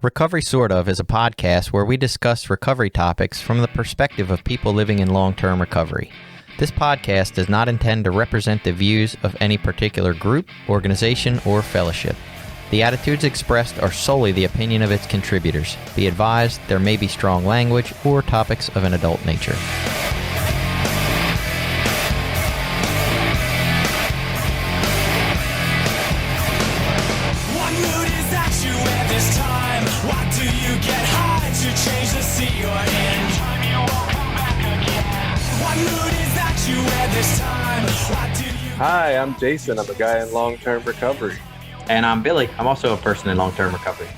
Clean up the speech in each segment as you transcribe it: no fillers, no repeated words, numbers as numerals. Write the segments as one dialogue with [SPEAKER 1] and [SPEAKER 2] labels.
[SPEAKER 1] Recovery Sort Of is a podcast where we discuss recovery topics from the perspective of people living in long-term recovery. This podcast does not intend to represent the views of any particular group, organization, or fellowship. The attitudes expressed are solely the opinion of its contributors. Be advised, there may be strong language or topics of an adult nature.
[SPEAKER 2] Hi, I'm Jason. I'm a guy in long-term recovery.
[SPEAKER 3] And I'm Billy. I'm also a person in long-term recovery.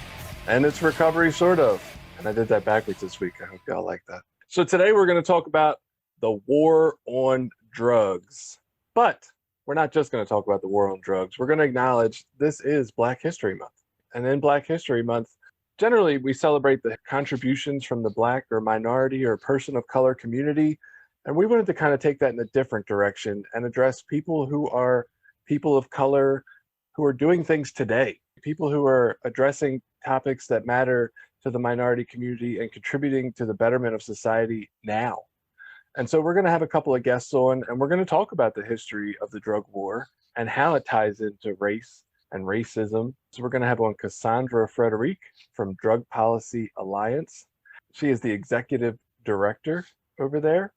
[SPEAKER 2] And it's Recovery Sort Of. And I did that backwards this week. I hope y'all like that. So today we're going to talk about the war on drugs. But we're not just going to talk about the war on drugs. We're going to acknowledge this is Black History Month. And in Black History Month, generally we celebrate the contributions from the Black or minority or person of color community. And we wanted to kind of take that in a different direction and address people who are people of color who are doing things today, people who are addressing topics that matter to the minority community and contributing to the betterment of society now. And so we're going to have a couple of guests on, and we're going to talk about the history of the drug war and how it ties into race and racism. So we're going to have on Cassandra Frederique from Drug Policy Alliance. She is the executive director over there.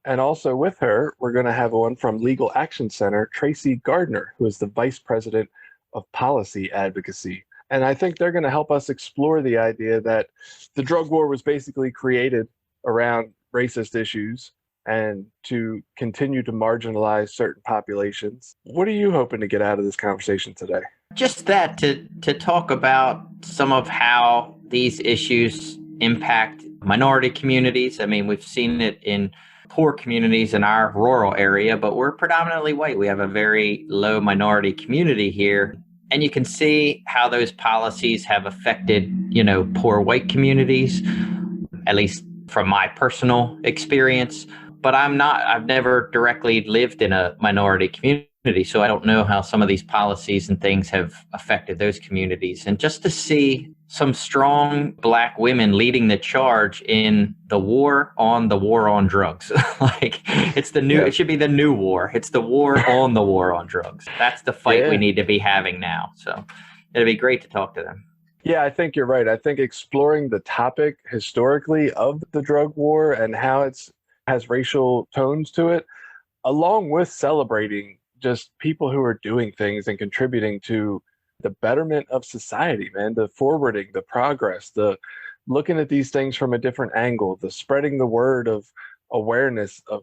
[SPEAKER 2] And also with her, we're going to have one from Legal Action Center, Tracy Gardner, who is the Vice President of Policy Advocacy. And I think they're going to help us explore the idea that the drug war was basically created around racist issues and to continue to marginalize certain populations. What are you hoping to get out of this conversation today?
[SPEAKER 3] Just that, to talk about some of how these issues impact minority communities. I mean, we've seen it in poor communities in our rural area, but we're predominantly white. We have a very low minority community here. And you can see how those policies have affected, poor white communities, at least from my personal experience. But I've never directly lived in a minority community, so I don't know how some of these policies and things have affected those communities. And just to see some strong Black women leading the charge in the war on drugs. It should be the new war. It's the war on drugs. That's the fight we need to be having now. So it'd be great to talk to them.
[SPEAKER 2] Yeah, I think you're right. I think exploring the topic historically of the drug war and how it has racial tones to it, along with celebrating just people who are doing things and contributing to the betterment of society, man, the forwarding, the progress, the looking at these things from a different angle, the spreading the word of awareness of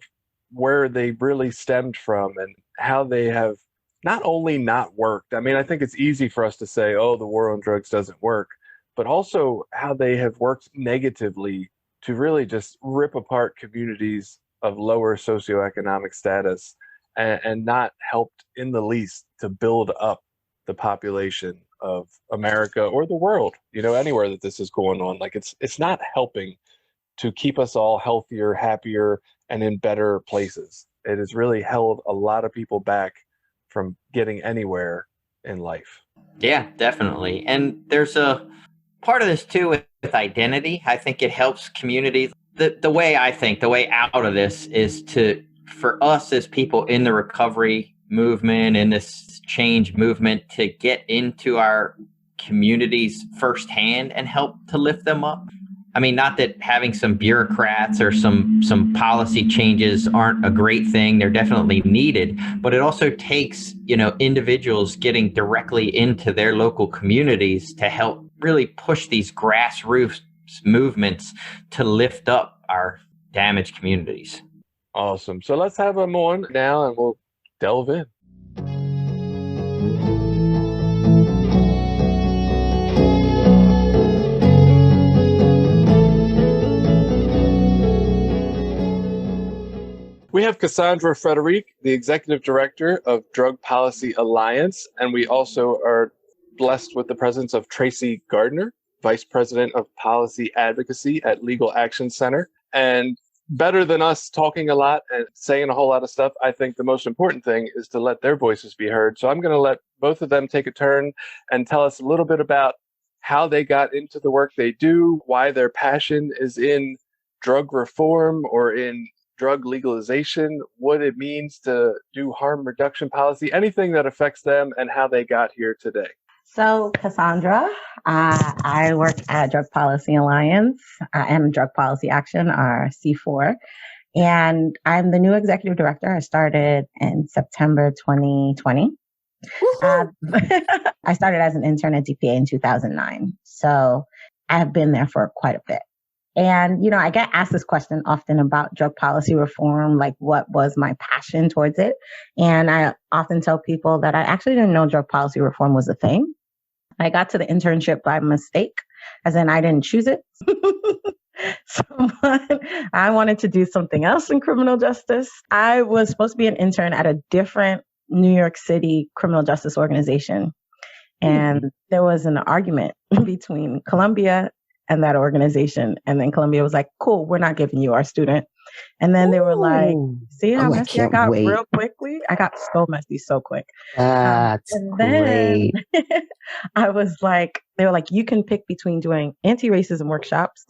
[SPEAKER 2] where they really stemmed from and how they have not only not worked. I mean, I think it's easy for us to say, oh, the war on drugs doesn't work, but also how they have worked negatively to really just rip apart communities of lower socioeconomic status and not helped in the least to build up the population of America or the world, anywhere that this is going on. Like it's not helping to keep us all healthier, happier, and in better places. It has really held a lot of people back from getting anywhere in life.
[SPEAKER 3] Yeah, definitely. And there's a part of this too with identity. I think it helps communities. The way out of this is for us as people in the recovery movement, in this change movement, to get into our communities firsthand and help to lift them up. I mean, not that having some bureaucrats or some policy changes aren't a great thing. They're definitely needed, but it also takes, individuals getting directly into their local communities to help really push these grassroots movements to lift up our damaged communities.
[SPEAKER 2] Awesome. So let's have them on now and we'll delve in. We have Cassandra Frederique, the Executive Director of Drug Policy Alliance, and we also are blessed with the presence of Tracy Gardner, Vice President of Policy Advocacy at Legal Action Center. And better than us talking a lot and saying a whole lot of stuff, I think the most important thing is to let their voices be heard. So I'm going to let both of them take a turn and tell us a little bit about how they got into the work they do, why their passion is in drug reform or in drug legalization, what it means to do harm reduction policy, anything that affects them and how they got here today.
[SPEAKER 4] So, Cassandra, I work at Drug Policy Alliance and Drug Policy Action, or C4, and I'm the new executive director. I started in September 2020. I started as an intern at DPA in 2009. So I have been there for quite a bit. And, I get asked this question often about drug policy reform, like what was my passion towards it? And I often tell people that I actually didn't know drug policy reform was a thing. I got to the internship by mistake, as in I didn't choose it. I wanted to do something else in criminal justice. I was supposed to be an intern at a different New York City criminal justice organization. And there was an argument between Columbia and that organization. And then Columbia was like, cool, we're not giving you our student. And then they were like, see how messy I got real quickly? I got so messy so quick.
[SPEAKER 5] That's
[SPEAKER 4] and then I was like, they were like, you can pick between doing anti-racism workshops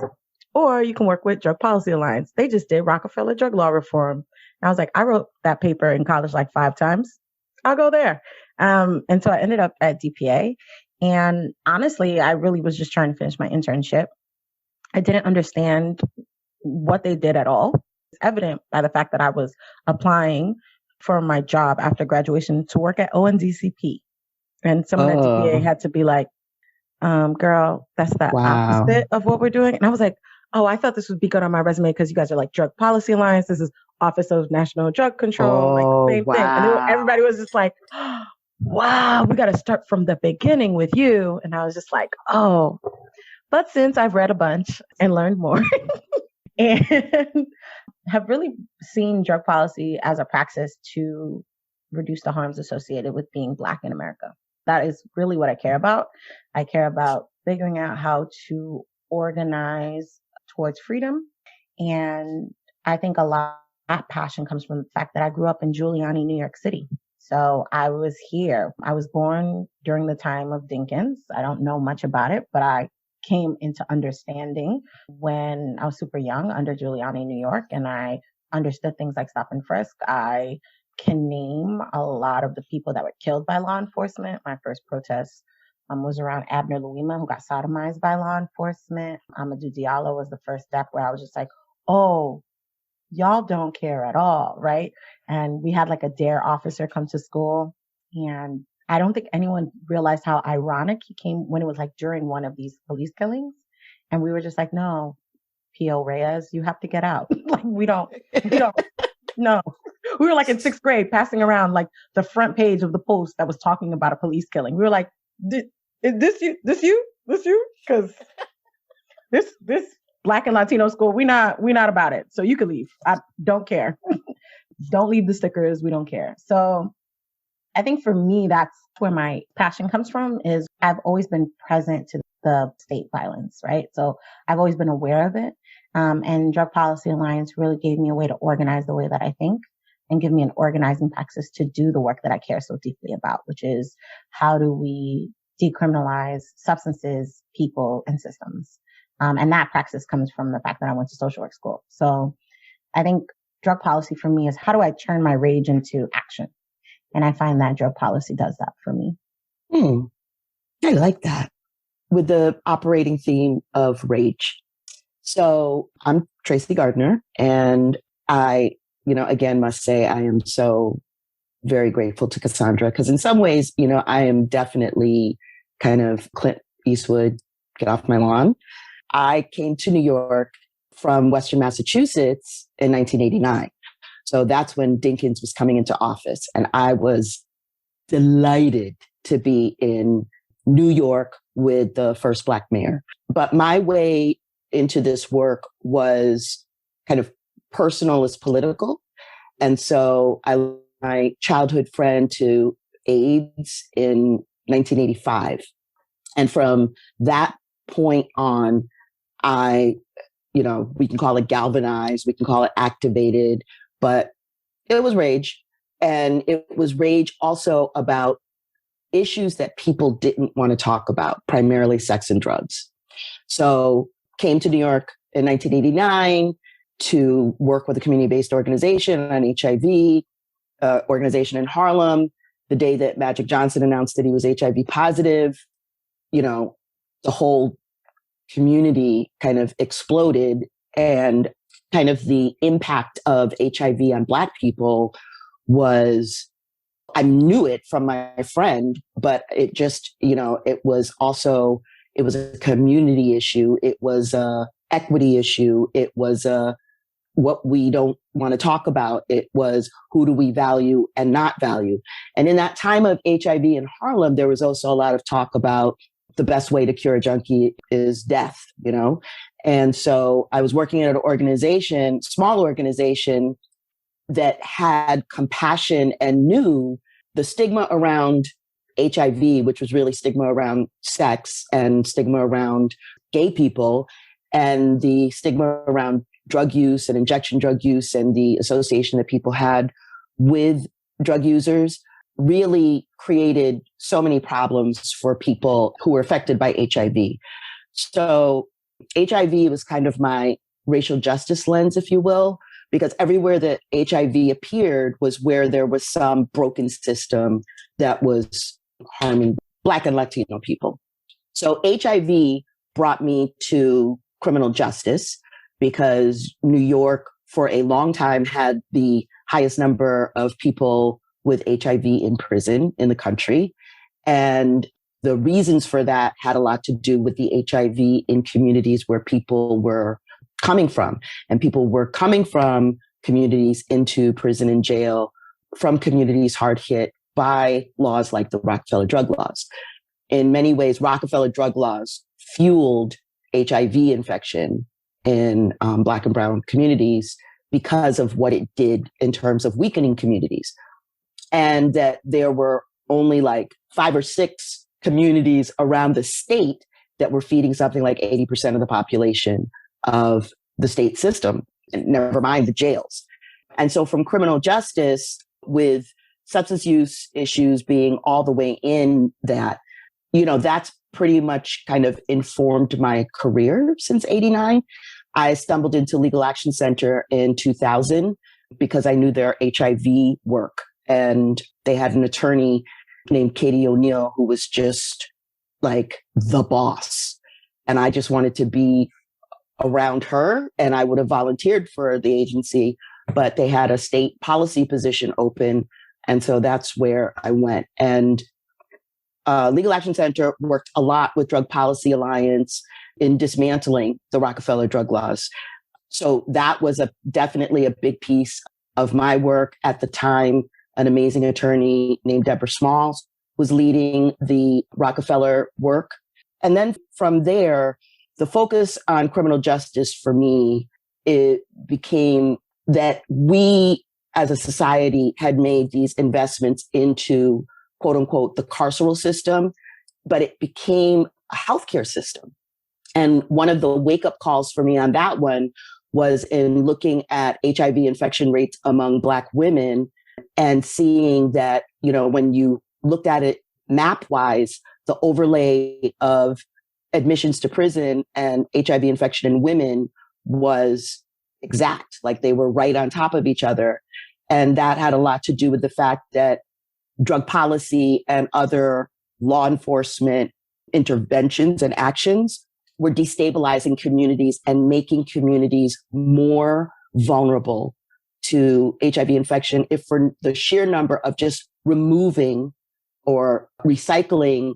[SPEAKER 4] or you can work with Drug Policy Alliance. They just did Rockefeller drug law reform. And I was like, I wrote that paper in college like 5 times. I'll go there. And so I ended up at DPA. And honestly, I really was just trying to finish my internship. I didn't understand what they did at all. It's evident by the fact that I was applying for my job after graduation to work at ONDCP. And someone at DPA had to be like, girl, that's the opposite of what we're doing. And I was like, oh, I thought this would be good on my resume because you guys are like Drug Policy Alliance. This is Office of National Drug Control, like the same thing. And everybody was just like, wow, we got to start from the beginning with you. And I was just like, oh, but since I've read a bunch and learned more and have really seen drug policy as a praxis to reduce the harms associated with being Black in America. That is really what I care about. I care about figuring out how to organize towards freedom. And I think a lot of that passion comes from the fact that I grew up in Giuliani, New York City. So I was here. I was born during the time of Dinkins. I don't know much about it, but I came into understanding when I was super young under Giuliani, New York, and I understood things like stop and frisk. I can name a lot of the people that were killed by law enforcement. My first protest was around Abner Louima, who got sodomized by law enforcement. Amadou Diallo was the first death where I was just like, oh, y'all don't care at all, right? And we had like a DARE officer come to school, and I don't think anyone realized how ironic he came when it was like during one of these police killings. And we were just like, no, P.O. Reyes, you have to get out. Like, we don't, no. We were like in 6th grade passing around like the front page of the Post that was talking about a police killing. We were like, is this you? Because this Black and Latino school, we not about it. So you can leave. I don't care. Don't leave the stickers. We don't care. So I think for me, that's where my passion comes from, is I've always been present to the state violence, right? So I've always been aware of it. And Drug Policy Alliance really gave me a way to organize the way that I think and give me an organizing praxis to do the work that I care so deeply about, which is how do we decriminalize substances, people, and systems. And that praxis comes from the fact that I went to social work school. So I think drug policy for me is how do I turn my rage into action? And I find that drug policy does that for me.
[SPEAKER 5] I like that. With the operating theme of rage. So I'm Tracy Gardner, and I, again, must say I am so very grateful to Cassandra, because in some ways, I am definitely kind of Clint Eastwood, get off my lawn. I came to New York from Western Massachusetts in 1989. So that's when Dinkins was coming into office. And I was delighted to be in New York with the first Black mayor. But my way into this work was kind of personal as political. And so my childhood friend to AIDS in 1985. And from that point on, we can call it galvanized, we can call it activated, but it was rage. And it was rage also about issues that people didn't want to talk about, primarily sex and drugs. So came to New York in 1989 to work with a community-based organization on HIV, organization in Harlem. The day that Magic Johnson announced that he was HIV positive, the whole community kind of exploded, and kind of the impact of HIV on Black people was, I knew it from my friend, but it just, it was a community issue. It was a equity issue. It was what we don't want to talk about. It was who do we value and not value. And in that time of HIV in Harlem, there was also a lot of talk about the best way to cure a junkie is death, And so I was working at an small organization that had compassion and knew the stigma around HIV, which was really stigma around sex and stigma around gay people, and the stigma around drug use and injection drug use and the association that people had with drug users really created so many problems for people who were affected by HIV. So HIV was kind of my racial justice lens, if you will, because everywhere that HIV appeared was where there was some broken system that was harming Black and Latino people. So HIV brought me to criminal justice because New York for a long time had the highest number of people with HIV in prison in the country. And the reasons for that had a lot to do with the HIV in communities where people were coming from. And people were coming from communities into prison and jail, from communities hard hit by laws like the Rockefeller drug laws. In many ways, Rockefeller drug laws fueled HIV infection in Black and brown communities because of what it did in terms of weakening communities. And that there were only like 5 or 6 communities around the state that were feeding something like 80% of the population of the state system, and never mind the jails. And so from criminal justice, with substance use issues being all the way in that, that's pretty much kind of informed my career since 89. I stumbled into Legal Action Center in 2000 because I knew their HIV work. And they had an attorney named Katie O'Neill who was just like the boss. And I just wanted to be around her, and I would have volunteered for the agency, but they had a state policy position open. And so that's where I went. And Legal Action Center worked a lot with Drug Policy Alliance in dismantling the Rockefeller drug laws. So that was definitely a big piece of my work at the time. An amazing attorney named Deborah Smalls was leading the Rockefeller work. And then from there, the focus on criminal justice for me, it became that we as a society had made these investments into, quote unquote, the carceral system, but it became a healthcare system. And one of the wake-up calls for me on that one was in looking at HIV infection rates among Black women and seeing that, when you looked at it map-wise, the overlay of admissions to prison and HIV infection in women was exact, like they were right on top of each other. And that had a lot to do with the fact that drug policy and other law enforcement interventions and actions were destabilizing communities and making communities more vulnerable to HIV infection, if for the sheer number of just removing or recycling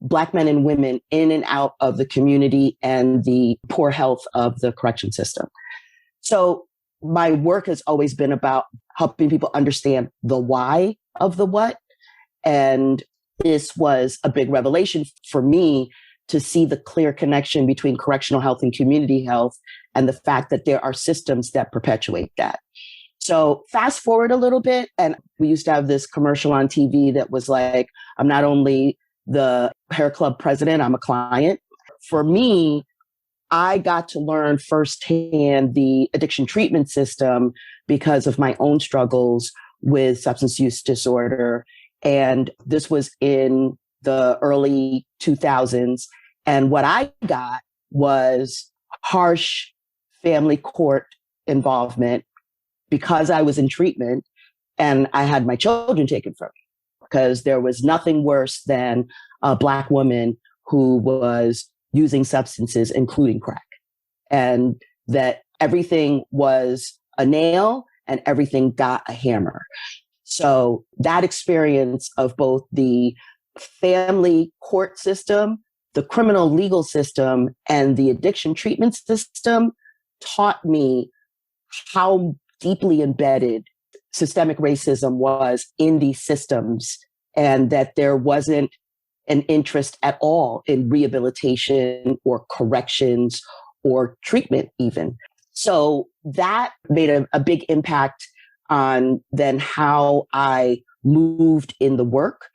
[SPEAKER 5] Black men and women in and out of the community and the poor health of the correction system. So my work has always been about helping people understand the why of the what. And this was a big revelation for me to see the clear connection between correctional health and community health, and the fact that there are systems that perpetuate that. So fast forward a little bit, and we used to have this commercial on TV that was like, I'm not only the hair club president, I'm a client. For me, I got to learn firsthand the addiction treatment system because of my own struggles with substance use disorder. And this was in the early 2000s. And what I got was harsh family court involvement because I was in treatment and I had my children taken from me, because there was nothing worse than a Black woman who was using substances, including crack, and that everything was a nail and everything got a hammer. So that experience of both the family court system, the criminal legal system, and the addiction treatment system taught me how deeply embedded systemic racism was in these systems, and that there wasn't an interest at all in rehabilitation or corrections or treatment even. So that made a big impact on then how I moved in the work.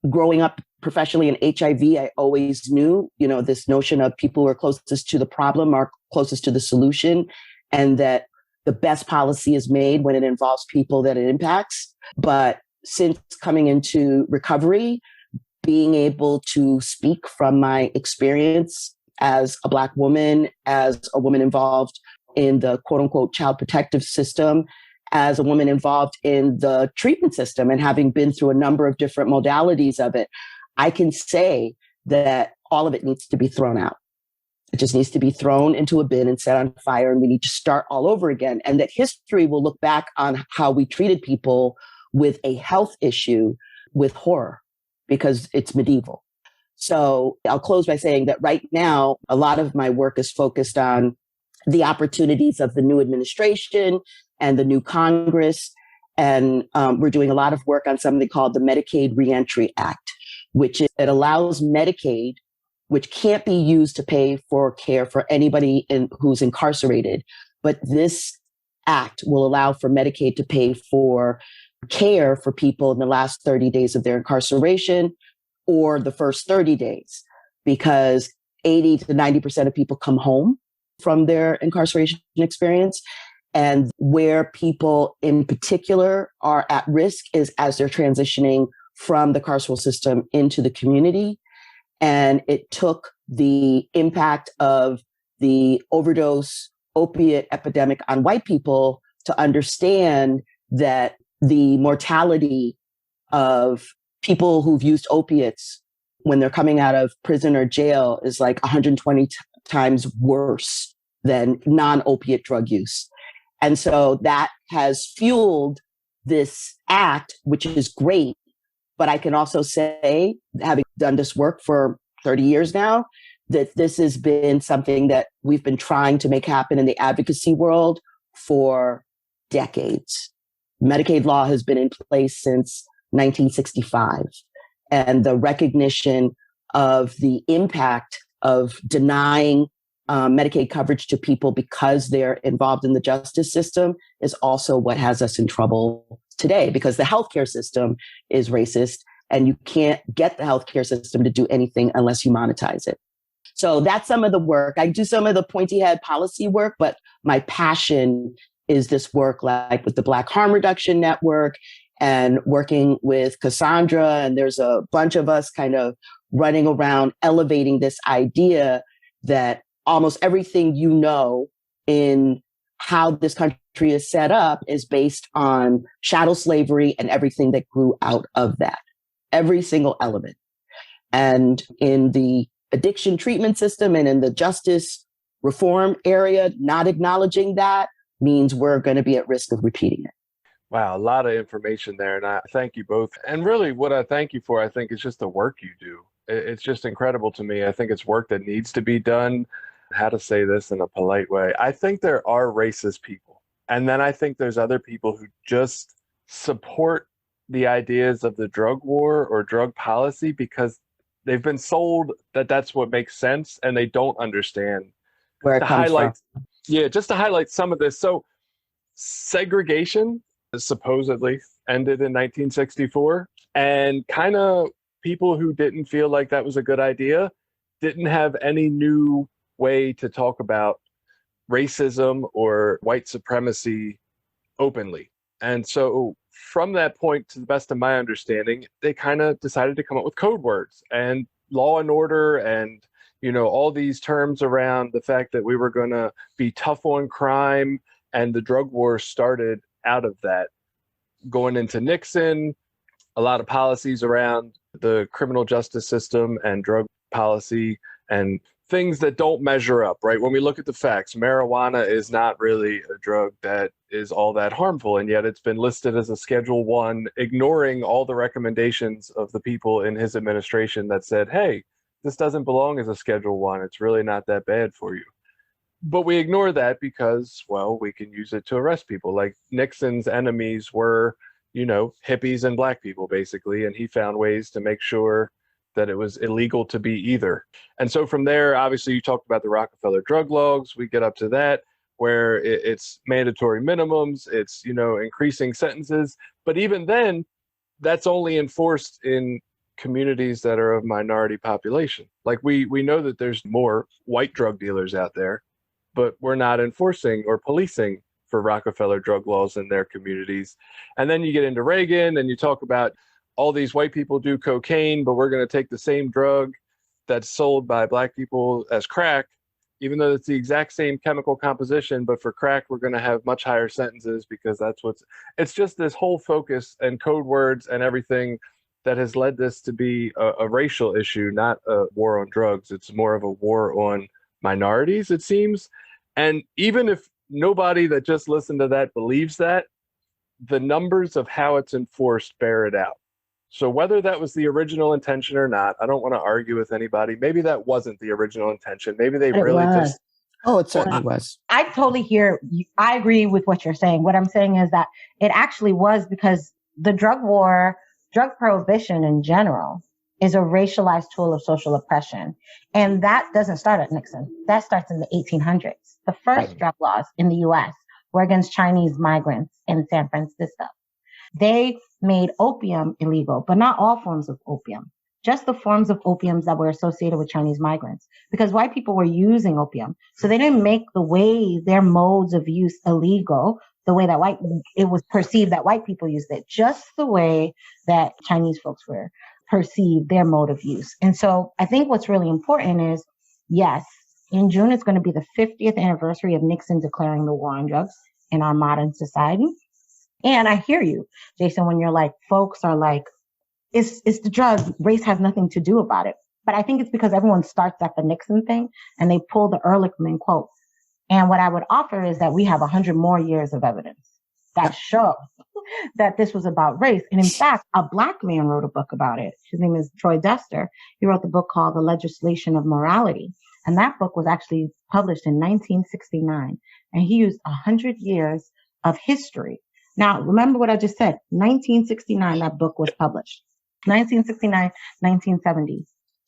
[SPEAKER 5] Growing up professionally in HIV, I always knew, this notion of people who are closest to the problem are closest to the solution, and that the best policy is made when it involves people that it impacts. But since coming into recovery, being able to speak from my experience as a Black woman, as a woman involved in the quote unquote child protective system, as a woman involved in the treatment system, and having been through a number of different modalities of it, I can say that all of it needs to be thrown out. It just needs to be thrown into a bin and set on fire, and we need to start all over again. And that history will look back on how we treated people with a health issue with horror, because it's medieval. So I'll close by saying that right now, a lot of my work is focused on the opportunities of the new administration and the new Congress. And we're doing a lot of work on something called the Medicaid Re-Entry Act, which it allows Medicaid, which can't be used to pay for care for anybody who's incarcerated. But this act will allow for Medicaid to pay for care for people in the last 30 days of their incarceration or the first 30 days, because 80 to 90% of people come home from their incarceration experience. And where people in particular are at risk is as they're transitioning from the carceral system into the community. And it took the impact of the overdose opiate epidemic on white people to understand that the mortality of people who've used opiates when they're coming out of prison or jail is like 120 times worse than non-opiate drug use. And so that has fueled this act, which is great. But I can also say, having done this work for 30 years now, that this has been something that we've been trying to make happen in the advocacy world for decades. Medicaid law has been in place since 1965. And the recognition of the impact of denying Medicaid coverage to people because they're involved in the justice system is also what has us in trouble today, because the healthcare system is racist and you can't get the healthcare system to do anything unless you monetize it. So that's some of the work. I do some of the pointy head policy work, but my passion is this work like with the Black Harm Reduction Network and working with Cassandra. And there's a bunch of us kind of running around elevating this idea that almost everything in how this country is set up is based on chattel slavery and everything that grew out of that, every single element. And in the addiction treatment system and in the justice reform area, not acknowledging that means we're going to be at risk of repeating it.
[SPEAKER 2] Wow, a lot of information there. And I thank you both. And really what I thank you for, I think, is just the work you do. It's just incredible to me. I think it's work that needs to be done. How to say this in a polite way. I think there are racist people. And then I think there's other people who just support the ideas of the drug war or drug policy because they've been sold that that's what makes sense and they don't understand
[SPEAKER 5] where it comes from.
[SPEAKER 2] Yeah, just to highlight some of this. So segregation supposedly ended in 1964, and kind of people who didn't feel like that was a good idea didn't have any new way to talk about racism or white supremacy openly. And so from that point, to the best of my understanding, they kind of decided to come up with code words and law and order and, all these terms around the fact that we were going to be tough on crime. And the drug war started out of that. Going into Nixon, a lot of policies around the criminal justice system and drug policy and things that don't measure up, right? When we look at the facts, marijuana is not really a drug that is all that harmful, and yet it's been listed as a Schedule 1, ignoring all the recommendations of the people in his administration that said, hey, this doesn't belong as a Schedule 1. It's really not that bad for you. But we ignore that because, well, we can use it to arrest people. Like Nixon's enemies were, hippies and black people, basically, and he found ways to make sure that it was illegal to be either. And so from there, obviously, you talked about the Rockefeller drug laws. We get up to that, where it's mandatory minimums, it's, increasing sentences. But even then, that's only enforced in communities that are of minority population. Like we know that there's more white drug dealers out there, but we're not enforcing or policing for Rockefeller drug laws in their communities. And then you get into Reagan and you talk about all these white people do cocaine, but we're going to take the same drug that's sold by black people as crack, even though it's the exact same chemical composition, but for crack, we're going to have much higher sentences because it's just this whole focus and code words and everything that has led this to be a racial issue, not a war on drugs. It's more of a war on minorities, it seems. And even if nobody that just listened to that believes that, the numbers of how it's enforced bear it out. So whether that was the original intention or not, I don't want to argue with anybody. Maybe that wasn't the original intention. Maybe they really just...
[SPEAKER 5] Oh, it certainly was.
[SPEAKER 4] I totally hear you. I agree with what you're saying. What I'm saying is that it actually was because the drug war, drug prohibition in general, is a racialized tool of social oppression. And that doesn't start at Nixon. That starts in the 1800s. The first drug laws in the US were against Chinese migrants in San Francisco. They made opium illegal, but not all forms of opium, just the forms of opiums that were associated with Chinese migrants, because white people were using opium. So they didn't make the way their modes of use illegal, the way that it was perceived that white people used it, just the way that Chinese folks were perceived their mode of use. And so I think what's really important is, yes, in June, it's going to be the 50th anniversary of Nixon declaring the war on drugs in our modern society. And I hear you, Jason, when you're like, folks are like, it's the drug, race has nothing to do about it. But I think it's because everyone starts at the Nixon thing and they pull the Ehrlichman quote. And what I would offer is that we have 100 more years of evidence that show that this was about race. And in fact, a black man wrote a book about it. His name is Troy Dester. He wrote the book called The Legislation of Morality. And that book was actually published in 1969. And he used 100 years of history. Now, remember what I just said. 1969, that book was published. 1969, 1970.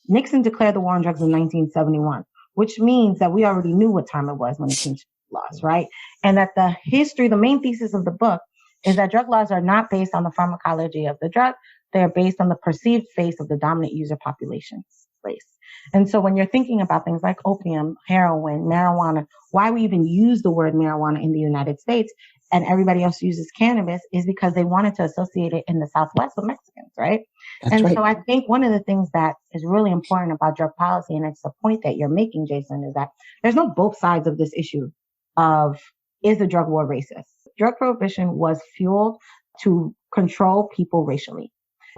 [SPEAKER 4] Nixon declared the war on drugs in 1971, which means that we already knew what time it was when it came to laws, right? And that the main thesis of the book is that drug laws are not based on the pharmacology of the drug. They are based on the perceived face of the dominant user population race. And so when you're thinking about things like opium, heroin, marijuana, why we even use the word marijuana in the United States and everybody else uses cannabis is because they wanted to associate it in the Southwest with Mexicans, right?
[SPEAKER 5] That's right.
[SPEAKER 4] So I think one of the things that is really important about drug policy, and it's the point that you're making, Jason, is that there's no both sides of this issue of, is the drug war racist? Drug prohibition was fueled to control people racially.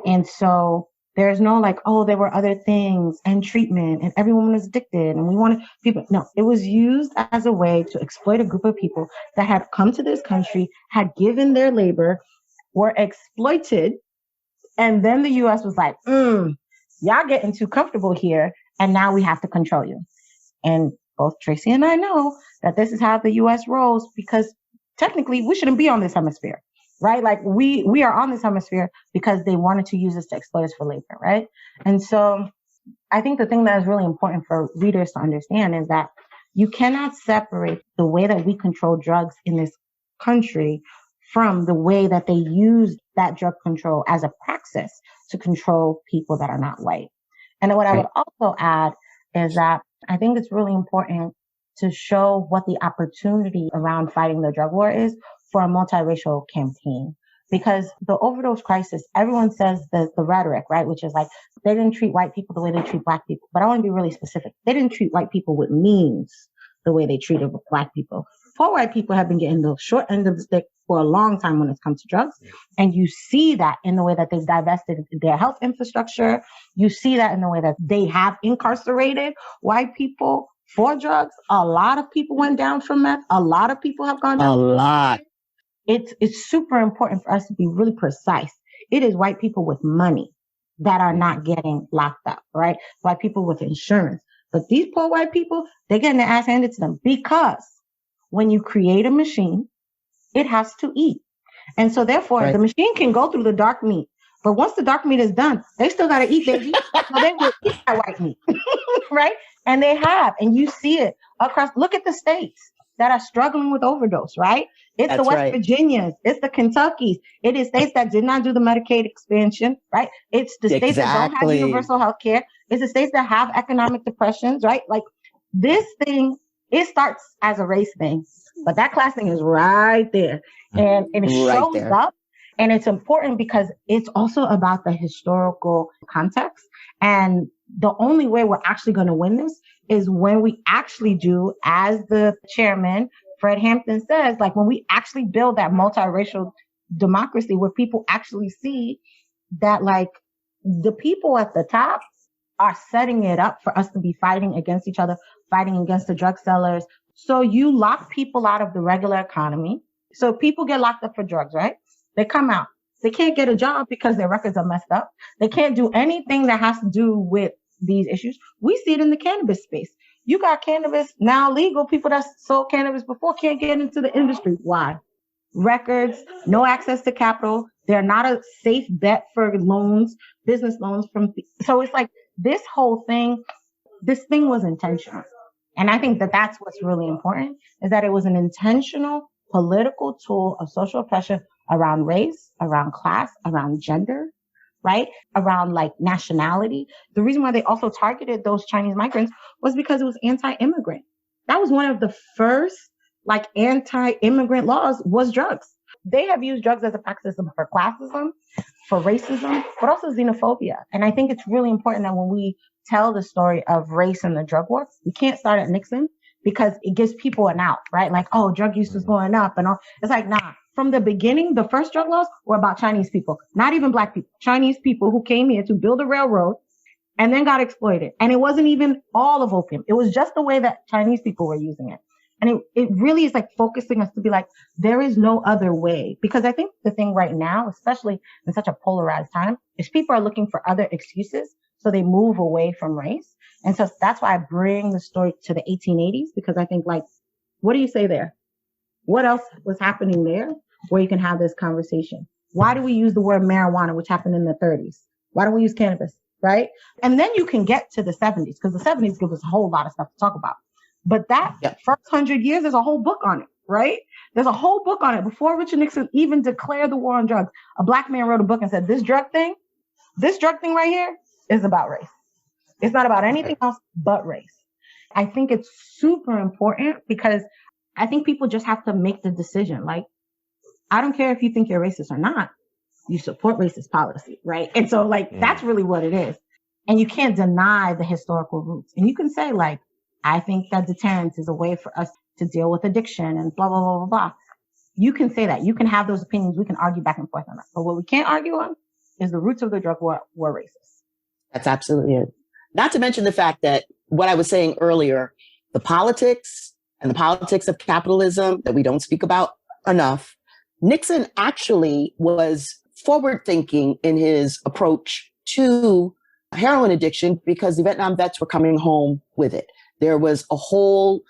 [SPEAKER 4] And so there's no like, oh, there were other things and treatment and everyone was addicted and we wanted people. No, it was used as a way to exploit a group of people that had come to this country, had given their labor, were exploited. And then the US was like, y'all getting too comfortable here. And now we have to control you. And both Tracy and I know that this is how the US rolls because technically we shouldn't be on this hemisphere. Right? Like we are on this hemisphere because they wanted to use us to exploit us for labor, right? And so I think the thing that is really important for readers to understand is that you cannot separate the way that we control drugs in this country from the way that they use that drug control as a praxis to control people that are not white. And what I would also add is that I think it's really important to show what the opportunity around fighting the drug war is for a multiracial campaign. because the overdose crisis, everyone says the rhetoric, right? Which is like, they didn't treat white people the way they treat Black people. But I want to be really specific. They didn't treat white people with means the way they treated Black people. Poor white people have been getting the short end of the stick for a long time when it comes to drugs. And you see that in the way that they've divested their health infrastructure. You see that in the way that they have incarcerated white people for drugs. A lot of people went down from meth. A lot of people have gone down.
[SPEAKER 5] A lot.
[SPEAKER 4] It's super important for us to be really precise. It is white people with money that are not getting locked up, right? White people with insurance. But these poor white people, they're getting their ass handed to them because when you create a machine, it has to eat. And so therefore, the machine can go through the dark meat. But once the dark meat is done, they still got to eat their meat. So they will eat that white meat, right? And they have. And you see it across. Look at the states that are struggling with overdose, right? It's the West Virginias. It's the Kentuckys. It is states that did not do the Medicaid expansion, right? It's the states that don't have universal health care. It's the states that have economic depressions, right? Like this thing, it starts as a race thing, but that class thing is right there. And it shows up. And it's important because it's also about the historical context. And the only way we're actually going to win this is when we actually do, as the chairman, Fred Hampton says, like when we actually build that multiracial democracy where people actually see that like the people at the top are setting it up for us to be fighting against each other, fighting against the drug sellers. So you lock people out of the regular economy. So people get locked up for drugs, right? They come out. They can't get a job because their records are messed up. They can't do anything that has to do with these issues. We see it in the cannabis space. You got cannabis now legal. People that sold cannabis before can't get into the industry. Why? Records, no access to capital. They're not a safe bet for loans, business loans so it's like this whole thing, this thing was intentional. And I think that that's what's really important is that it was an intentional political tool of social oppression around race, around class, around gender, right? Around like nationality. The reason why they also targeted those Chinese migrants was because it was anti-immigrant. That was one of the first like anti-immigrant laws was drugs. They have used drugs as a practice for classism, for racism, but also xenophobia. And I think it's really important that when we tell the story of race and the drug war, we can't start at Nixon because it gives people an out, right? Like, oh, drug use was going up and all. It's like, nah. From the beginning, the first drug laws were about Chinese people, not even Black people, Chinese people who came here to build a railroad and then got exploited. And it wasn't even all of opium. It was just the way that Chinese people were using it. And it really is like focusing us to be like, there is no other way. Because I think the thing right now, especially in such a polarized time, is people are looking for other excuses. So they move away from race. And so that's why I bring the story to the 1880s, because I think like, what do you say there? What else was happening there where you can have this conversation? Why do we use the word marijuana, which happened in the 30s? Why don't we use cannabis, right? And then you can get to the 70s, because the 70s give us a whole lot of stuff to talk about. But that first 100 years, there's a whole book on it, right? There's a whole book on it. Before Richard Nixon even declared the war on drugs, a Black man wrote a book and said, this drug thing right here is about race. It's not about anything else but race. I think it's super important because I think people just have to make the decision. Like, I don't care if you think you're racist or not. You support racist policy, right? And so, like, that's really what it is. And you can't deny the historical roots. And you can say, like, I think that deterrence is a way for us to deal with addiction and blah, blah, blah, blah, blah. You can say that. You can have those opinions. We can argue back and forth on that. But what we can't argue on is the roots of the drug war were racist.
[SPEAKER 5] That's absolutely it. Not to mention the fact that what I was saying earlier, the politics and the politics of capitalism that we don't speak about enough. Nixon actually was forward thinking in his approach to heroin addiction because the Vietnam vets were coming home with it. There was a whole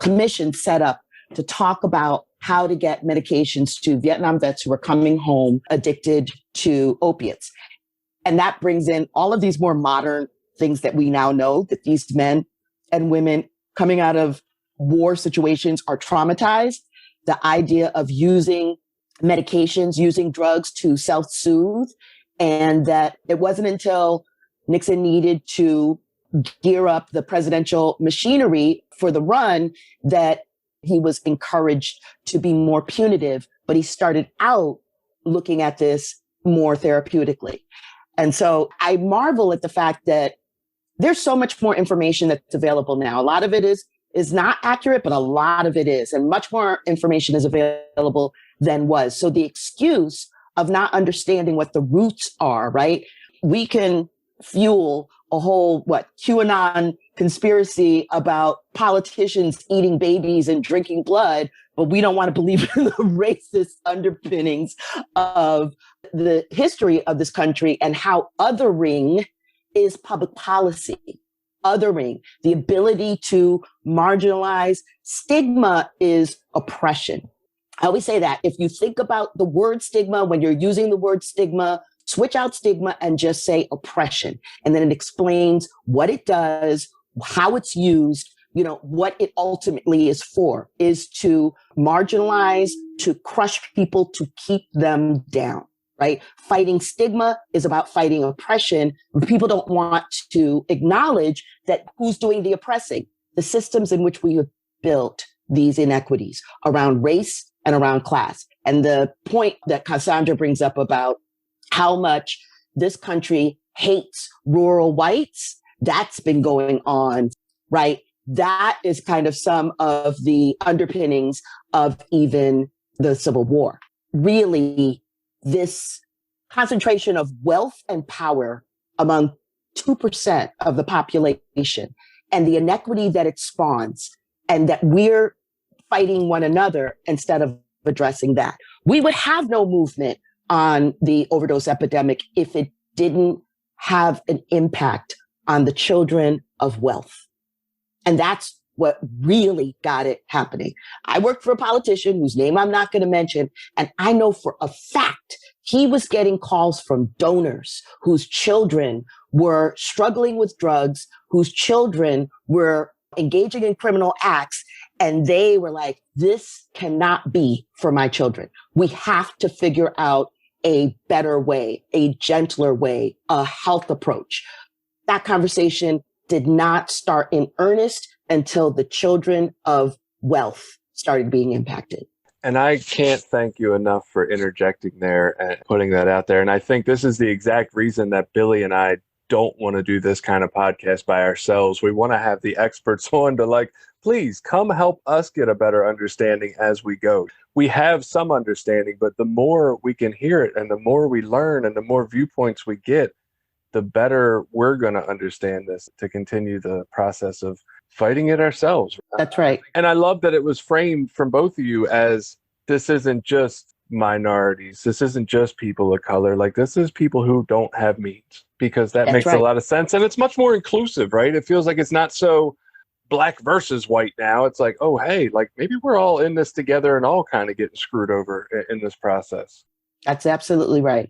[SPEAKER 5] commission set up to talk about how to get medications to Vietnam vets who were coming home addicted to opiates. And that brings in all of these more modern things that we now know that these men and women coming out of war situations are traumatized. The idea of using medications, using drugs to self-soothe, and that it wasn't until Nixon needed to gear up the presidential machinery for the run that he was encouraged to be more punitive. But he started out looking at this more therapeutically. And so I marvel at the fact that there's so much more information that's available now. A lot of it is not accurate, but a lot of it is, and much more information is available than was. So the excuse of not understanding what the roots are, right? We can fuel a whole, QAnon conspiracy about politicians eating babies and drinking blood, but we don't want to believe in the racist underpinnings of the history of this country and how othering is public policy. Othering, the ability to marginalize. Stigma is oppression. I always say that if you think about the word stigma, when you're using the word stigma, switch out stigma and just say oppression. And then it explains what it does, how it's used, what it ultimately is for, is to marginalize, to crush people, to keep them down, right? Fighting stigma is about fighting oppression. People don't want to acknowledge that who's doing the oppressing, the systems in which we have built these inequities around race and around class. And the point that Cassandra brings up about how much this country hates rural whites, that's been going on, right? That is kind of some of the underpinnings of even the Civil War. Really, this concentration of wealth and power among 2% of the population and the inequity that it spawns, and that we're fighting one another instead of addressing that. We would have no movement on the overdose epidemic if it didn't have an impact on the children of wealth. And that's what really got it happening. I worked for a politician whose name I'm not going to mention, and I know for a fact he was getting calls from donors whose children were struggling with drugs, whose children were engaging in criminal acts, and they were like, this cannot be for my children. We have to figure out a better way, a gentler way, a health approach. That conversation did not start in earnest until the children of wealth started being impacted.
[SPEAKER 2] And I can't thank you enough for interjecting there and putting that out there. And I think this is the exact reason that Billy and I don't want to do this kind of podcast by ourselves. We want to have the experts on to please come help us get a better understanding as we go. We have some understanding, but the more we can hear it and the more we learn and the more viewpoints we get, the better we're going to understand this to continue the process of fighting it ourselves.
[SPEAKER 5] That's right.
[SPEAKER 2] And I love that it was framed from both of you as this isn't just minorities. This isn't just people of color. This is people who don't have means, because that makes a lot of sense. And it's much more inclusive, right? It feels like it's not so black versus white now. It's like, oh, hey, maybe we're all in this together and all kind of getting screwed over in this process.
[SPEAKER 5] That's absolutely right.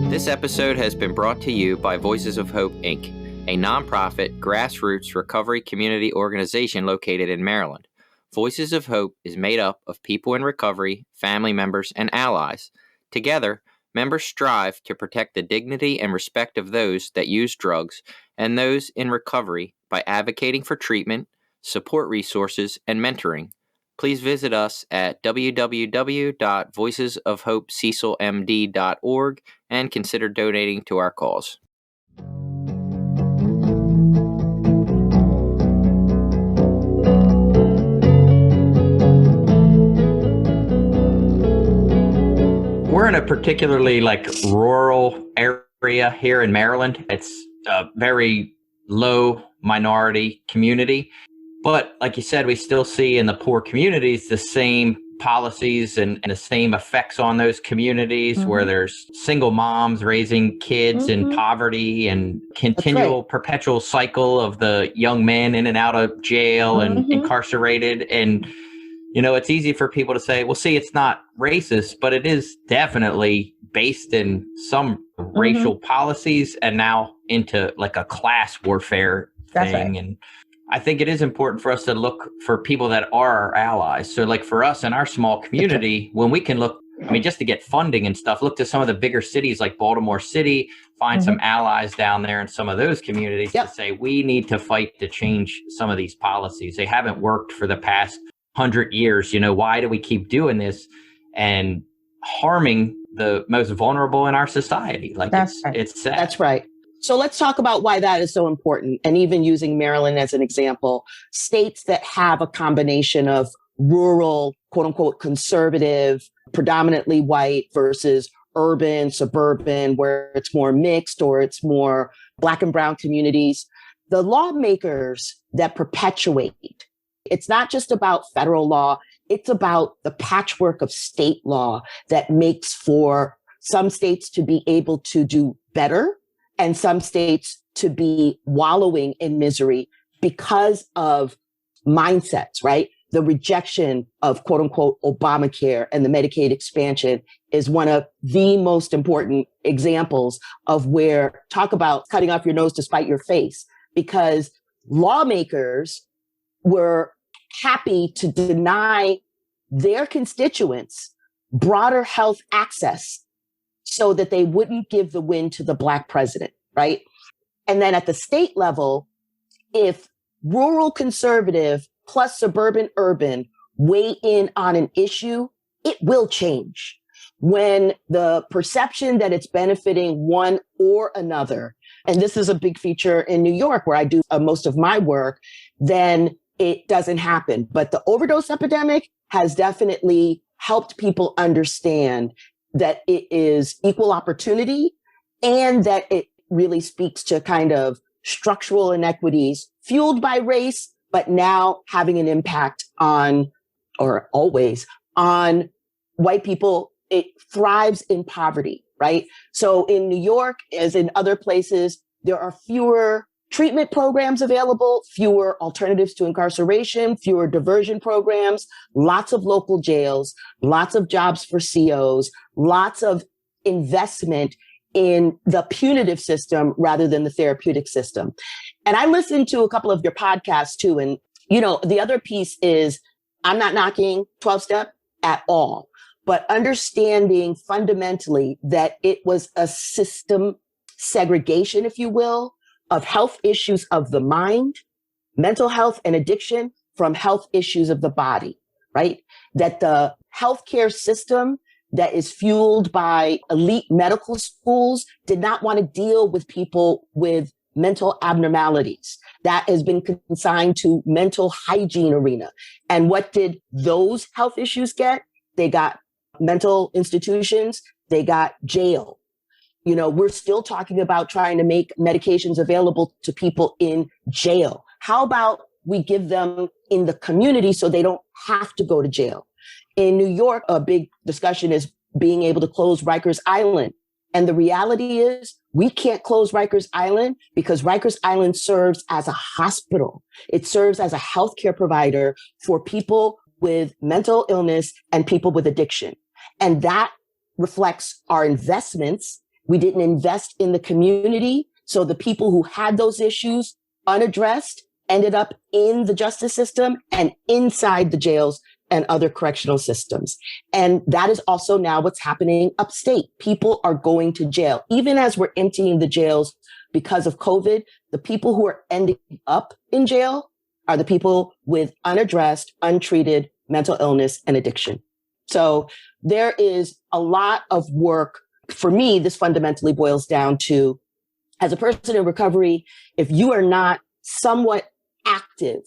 [SPEAKER 1] This episode has been brought to you by Voices of Hope, Inc., a nonprofit, grassroots recovery community organization located in Maryland. Voices of Hope is made up of people in recovery, family members, and allies. Together, members strive to protect the dignity and respect of those that use drugs and those in recovery by advocating for treatment, support resources, and mentoring. Please visit us at www.voicesofhopececilmd.org and consider donating to our cause.
[SPEAKER 3] We're in a particularly rural area here in Maryland. It's a very low minority community. But like you said, we still see in the poor communities the same policies and the same effects on those communities, where there's single moms raising kids in poverty and continual perpetual cycle of the young men in and out of jail and incarcerated. And, it's easy for people to say, well, see, it's not racist, but it is definitely based in some racial policies and now into a class warfare thing.
[SPEAKER 4] Right.
[SPEAKER 3] And I think it is important for us to look for people that are our allies. So for us in our small community, when we can look I mean, just to get funding and stuff, look to some of the bigger cities like Baltimore City, find some allies down there in some of those communities to say, we need to fight to change some of these policies. They haven't worked for the past 100 years. You know, why do we keep doing this and harming the most vulnerable in our society? Like, it's sad.
[SPEAKER 5] That's right. So let's talk about why that is so important. And even using Maryland as an example, states that have a combination of rural, quote unquote, conservative, predominantly white versus urban, suburban, where it's more mixed or it's more Black and brown communities. The lawmakers that perpetuate, it's not just about federal law, it's about the patchwork of state law that makes for some states to be able to do better and some states to be wallowing in misery because of mindsets, right? The rejection of quote unquote Obamacare and the Medicaid expansion is one of the most important examples of where talk about cutting off your nose to spite your face, because lawmakers were happy to deny their constituents broader health access so that they wouldn't give the win to the Black president, right? And then at the state level, if rural conservative plus suburban urban weigh in on an issue, it will change. When the perception that it's benefiting one or another, and this is a big feature in New York where I do most of my work, then it doesn't happen. But the overdose epidemic has definitely helped people understand that it is equal opportunity and that it really speaks to kind of structural inequities fueled by race, but now having an impact on, or always on, white people. It thrives in poverty, right? So in New York, as in other places, there are fewer treatment programs available, fewer alternatives to incarceration, fewer diversion programs, lots of local jails, lots of jobs for COs, lots of investment in the punitive system rather than the therapeutic system. And I listened to a couple of your podcasts too. And, you know, the other piece is I'm not knocking 12-step at all, but understanding fundamentally that it was a system segregation, if you will, of health issues of the mind, mental health and addiction from health issues of the body, right? That the healthcare system that is fueled by elite medical schools did not want to deal with people with mental abnormalities. That has been consigned to mental hygiene arena. And what did those health issues get? They got mental institutions, they got jail. You know, we're still talking about trying to make medications available to people in jail. How about we give them in the community so they don't have to go to jail? In New York, a big discussion is being able to close Rikers Island. And the reality is we can't close Rikers Island because Rikers Island serves as a hospital. It serves as a healthcare provider for people with mental illness and people with addiction. And that reflects our investments. We didn't invest in the community. So the people who had those issues unaddressed ended up in the justice system and inside the jails and other correctional systems. And that is also now what's happening upstate. People are going to jail. Even as we're emptying the jails because of COVID, the people who are ending up in jail are the people with unaddressed, untreated mental illness and addiction. So there is a lot of work. For me, this fundamentally boils down to, as a person in recovery, if you are not somewhat active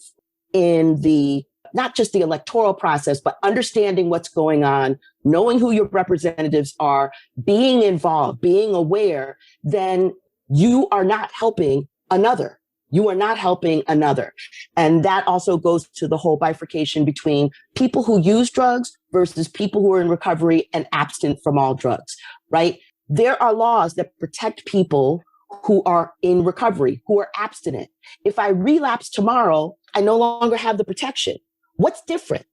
[SPEAKER 5] in the, not just the electoral process, but understanding what's going on, knowing who your representatives are, being involved, being aware, then you are not helping another. You are not helping another. And that also goes to the whole bifurcation between people who use drugs versus people who are in recovery and abstinent from all drugs, right? There are laws that protect people who are in recovery, who are abstinent. If I relapse tomorrow, I no longer have the protection. What's different?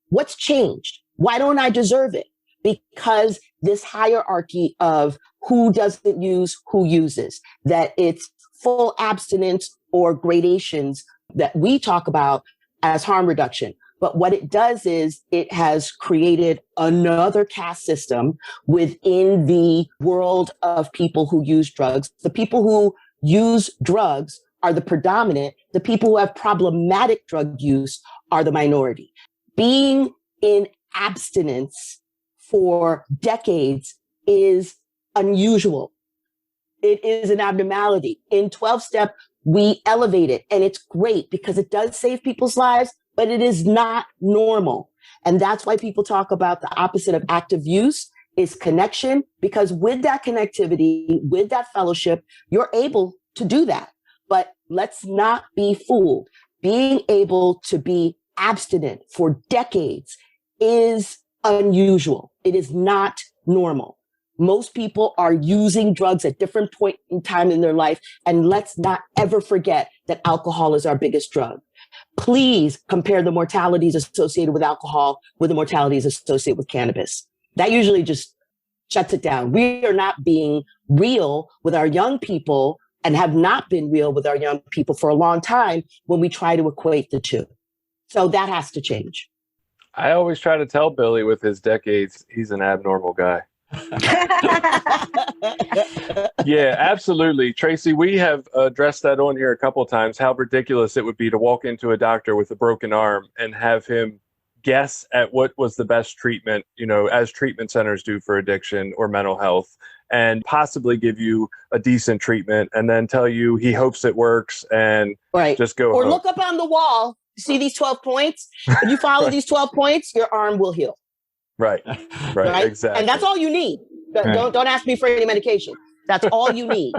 [SPEAKER 5] What's changed? Why don't I deserve it? Because this hierarchy of who doesn't use, who uses, that it's full abstinence or gradations that we talk about as harm reduction. But what it does is it has created another caste system within the world of people who use drugs. The people who use drugs are the predominant. The people who have problematic drug use are the minority. Being in abstinence for decades is unusual. It is an abnormality. In 12-step, we elevate it, and it's great because it does save people's lives, but it is not normal. And that's why people talk about the opposite of active use is connection, because with that connectivity, with that fellowship, you're able to do that. But let's not be fooled. Being able to be abstinent for decades is unusual. It is not normal. Most people are using drugs at different points in time in their life. And let's not ever forget that alcohol is our biggest drug. Please compare the mortalities associated with alcohol with the mortalities associated with cannabis. That usually just shuts it down. We are not being real with our young people and have not been real with our young people for a long time when we try to equate the two. So that has to change.
[SPEAKER 2] I always try to tell Billy with his decades, he's an abnormal guy. Yeah, absolutely. Tracy, we have addressed that on here a couple of times, how ridiculous it would be to walk into a doctor with a broken arm and have him guess at what was the best treatment, as treatment centers do for addiction or mental health, and possibly give you a decent treatment and then tell you he hopes it works and just go
[SPEAKER 5] or
[SPEAKER 2] home.
[SPEAKER 5] Look up on the wall. See these 12 points? If you follow these 12 points, your arm will heal.
[SPEAKER 2] Right, exactly.
[SPEAKER 5] And that's all you need. Don't ask me for any medication. That's all you need.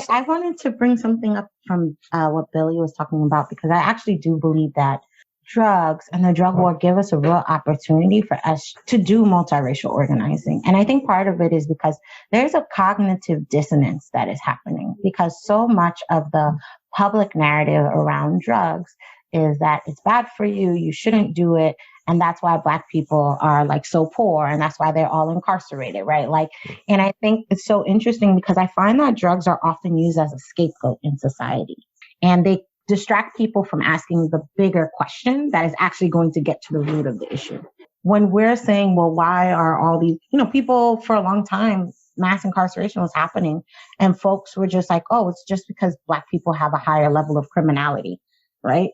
[SPEAKER 4] I wanted to bring something up from what Billy was talking about, because I actually do believe that drugs and the drug war give us a real opportunity for us to do multiracial organizing. And I think part of it is because there's a cognitive dissonance that is happening, because so much of the public narrative around drugs is that it's bad for you, you shouldn't do it. And that's why Black people are like so poor, and that's why they're all incarcerated, right? And I think it's so interesting because I find that drugs are often used as a scapegoat in society, and they distract people from asking the bigger question that is actually going to get to the root of the issue. When we're saying, well, why are all these, people for a long time, mass incarceration was happening, and folks were just like, oh, it's just because Black people have a higher level of criminality, right?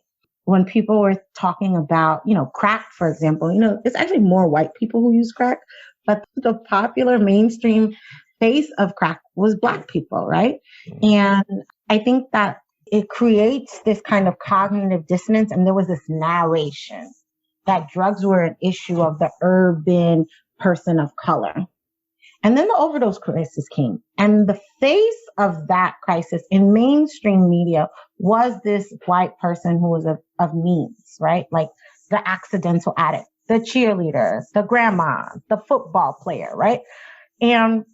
[SPEAKER 4] When people were talking about, crack, for example, it's actually more white people who use crack, but the popular mainstream face of crack was Black people, right? And I think that it creates this kind of cognitive dissonance. And there was this narration that drugs were an issue of the urban person of color. And then the overdose crisis came. And the face of that crisis in mainstream media was this white person who was of means, right? Like the accidental addict, the cheerleader, the grandma, the football player, right? And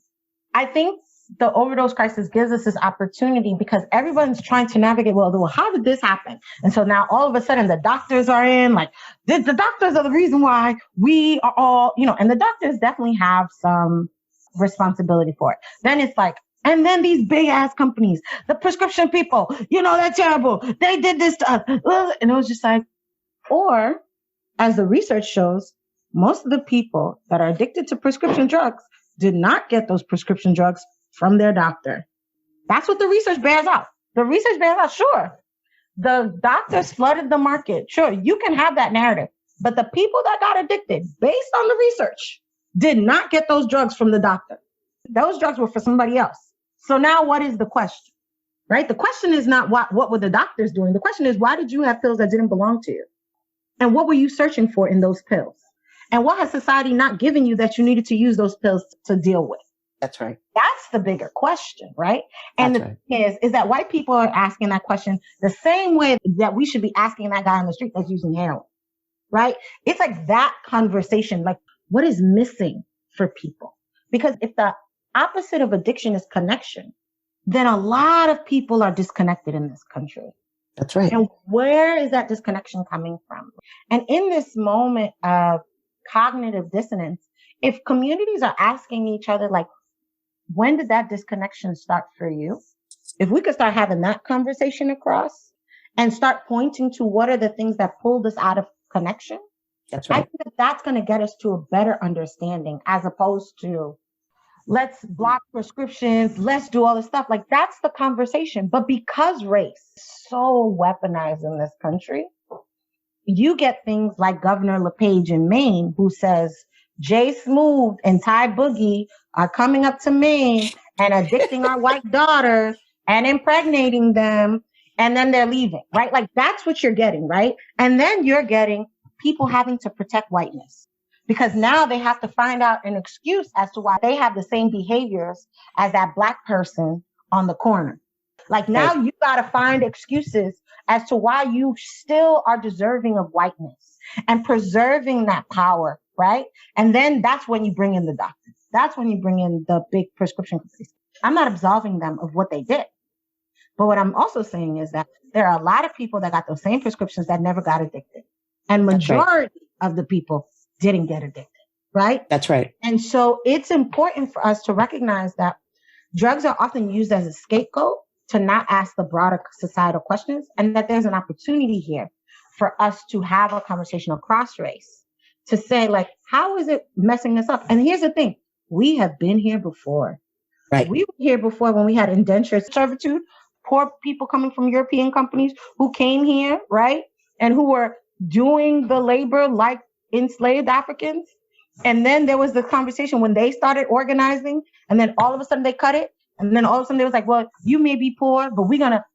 [SPEAKER 4] I think the overdose crisis gives us this opportunity because everyone's trying to navigate, well, how did this happen? And so now all of a sudden the doctors are in, the doctors are the reason why we are all, and the doctors definitely have some responsibility for it. Then it's and then these big ass companies, the prescription people, they're terrible. They did this to us. And it was just or as the research shows, most of the people that are addicted to prescription drugs did not get those prescription drugs from their doctor. That's what the research bears out. The research bears out, sure. The doctors flooded the market. Sure, you can have that narrative. But the people that got addicted, based on the research, did not get those drugs from the doctor. Those drugs were for somebody else. So now what is the question, right? The question is not what were the doctors doing? The question is, why did you have pills that didn't belong to you? And what were you searching for in those pills? And what has society not given you that you needed to use those pills to deal with?
[SPEAKER 5] That's right.
[SPEAKER 4] That's the bigger question, right? And the thing is that white people are asking that question the same way that we should be asking that guy on the street that's using heroin, right? It's that conversation, what is missing for people? Because if the opposite of addiction is connection, then a lot of people are disconnected in this country.
[SPEAKER 5] That's right.
[SPEAKER 4] And where is that disconnection coming from? And in this moment of cognitive dissonance, if communities are asking each other, when did that disconnection start for you? If we could start having that conversation across and start pointing to what are the things that pulled us out of connection.
[SPEAKER 5] That's
[SPEAKER 4] I
[SPEAKER 5] right.
[SPEAKER 4] think that that's going to get us to a better understanding as opposed to let's block prescriptions, let's do all this stuff. Like that's the conversation. But because race is so weaponized in this country, you get things like Governor LePage in Maine, who says Jay Smooth and Ty Boogie are coming up to Maine and addicting our white daughters and impregnating them. And then they're leaving, right? Like that's what you're getting, right? And then you're getting people having to protect whiteness because now they have to find out an excuse as to why they have the same behaviors as that Black person on the corner. Like now you got to find excuses as to why you still are deserving of whiteness and preserving that power, right? And then that's when you bring in the doctors. That's when you bring in the big prescription companies. I'm not absolving them of what they did. But what I'm also saying is that there are a lot of people that got those same prescriptions that never got addicted. And majority of the people didn't get addicted, right?
[SPEAKER 5] That's right.
[SPEAKER 4] And so it's important for us to recognize that drugs are often used as a scapegoat to not ask the broader societal questions, and that there's an opportunity here for us to have a conversation across race to say, like, how is it messing us up? And here's the thing. We have been here before.
[SPEAKER 5] Right.
[SPEAKER 4] We were here before when we had indentured servitude, poor people coming from European companies who came here, right? And who were doing the labor like enslaved Africans. And then there was the conversation when they started organizing, and then all of a sudden they cut it. And then all of a sudden they was like, well, you may be poor, but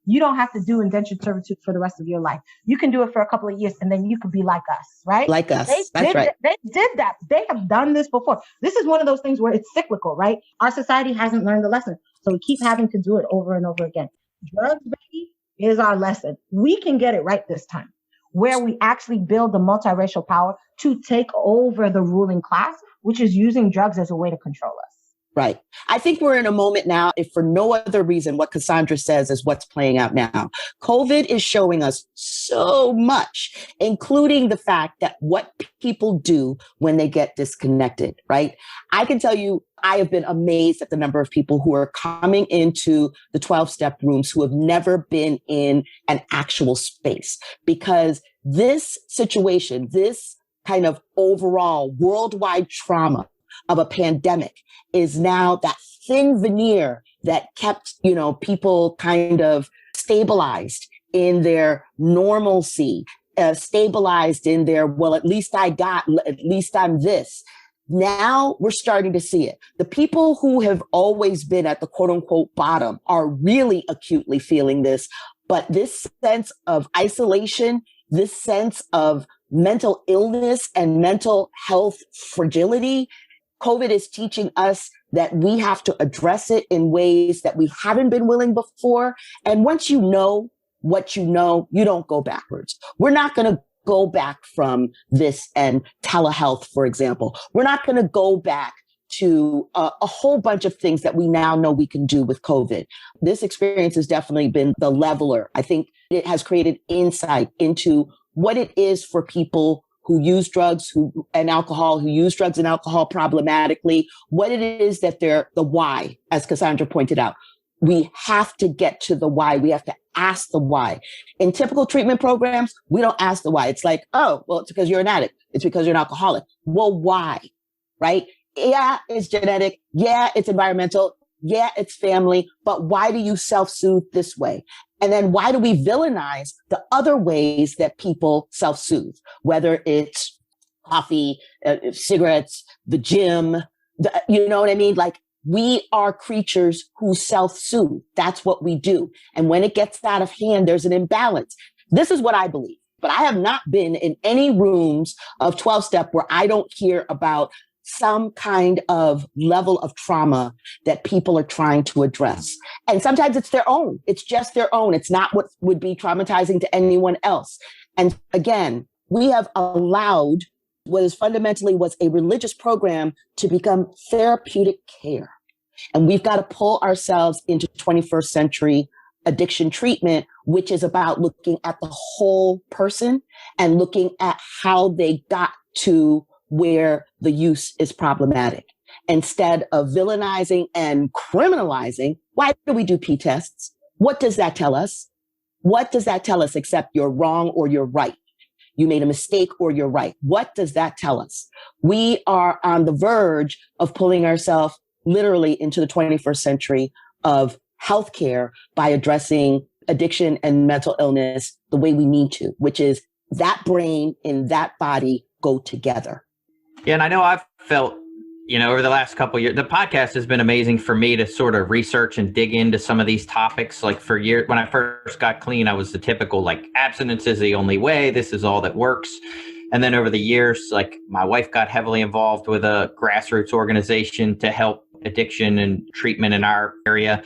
[SPEAKER 4] you don't have to do indentured servitude for the rest of your life. You can do it for a couple of years and then you could be like us, right?
[SPEAKER 5] Like us.
[SPEAKER 4] They did that. They have done this before. This is one of those things where it's cyclical, right? Our society hasn't learned the lesson. So we keep having to do it over and over again. Drugs, baby, is our lesson. We can get it right this time, where we actually build the multiracial power to take over the ruling class, which is using drugs as a way to control us.
[SPEAKER 5] Right. I think we're in a moment now, if for no other reason, what Cassandra says is what's playing out now. COVID is showing us so much, including the fact that what people do when they get disconnected, right? I can tell you, I have been amazed at the number of people who are coming into the 12-step rooms who have never been in an actual space, because this situation, this kind of overall worldwide trauma of a pandemic is now that thin veneer that kept, people kind of stabilized in their normalcy, stabilized in their, well, at least I'm this. Now we're starting to see it. The people who have always been at the quote unquote bottom are really acutely feeling this, but this sense of isolation, this sense of mental illness and mental health fragility, COVID is teaching us that we have to address it in ways that we haven't been willing before. And once you know what you know, you don't go backwards. We're not going to go back from this and telehealth, for example. We're not going to go back to a whole bunch of things that we now know we can do with COVID. This experience has definitely been the leveler. I think it has created insight into what it is for people who use drugs and alcohol problematically, what it is that the why, as Cassandra pointed out. We have to get to the why. We have to ask the why. In typical treatment programs, we don't ask the why. It's like, oh, well, it's because you're an addict. It's because you're an alcoholic. Well, why? Right? Yeah, it's genetic. Yeah, it's environmental. Yeah, it's family. But why do you self-soothe this way? And then why do we villainize the other ways that people self-soothe, whether it's coffee, cigarettes, the gym, you know what I mean? Like, we are creatures who self-soothe. That's what we do. And when it gets out of hand, there's an imbalance. This is what I believe. But I have not been in any rooms of 12-step where I don't hear about some kind of level of trauma that people are trying to address. And sometimes it's their own. It's just their own. It's not what would be traumatizing to anyone else. And again, we have allowed what is fundamentally was a religious program to become therapeutic care. And we've got to pull ourselves into 21st century addiction treatment, which is about looking at the whole person and looking at how they got to where the use is problematic. Instead of villainizing and criminalizing, why do we do P-tests? What does that tell us? What does that tell us except you're wrong or you're right? you made a mistake or you're right. What does that tell us? We are on the verge of pulling ourselves literally into the 21st century of healthcare by addressing addiction and mental illness the way we need to, which is that brain and that body go together.
[SPEAKER 3] Yeah, and I know I've felt, over the last couple of years, the podcast has been amazing for me to sort of research and dig into some of these topics. Like for years, when I first got clean, I was the typical, like, abstinence is the only way. This is all that works. And then over the years, like, my wife got heavily involved with a grassroots organization to help addiction and treatment in our area.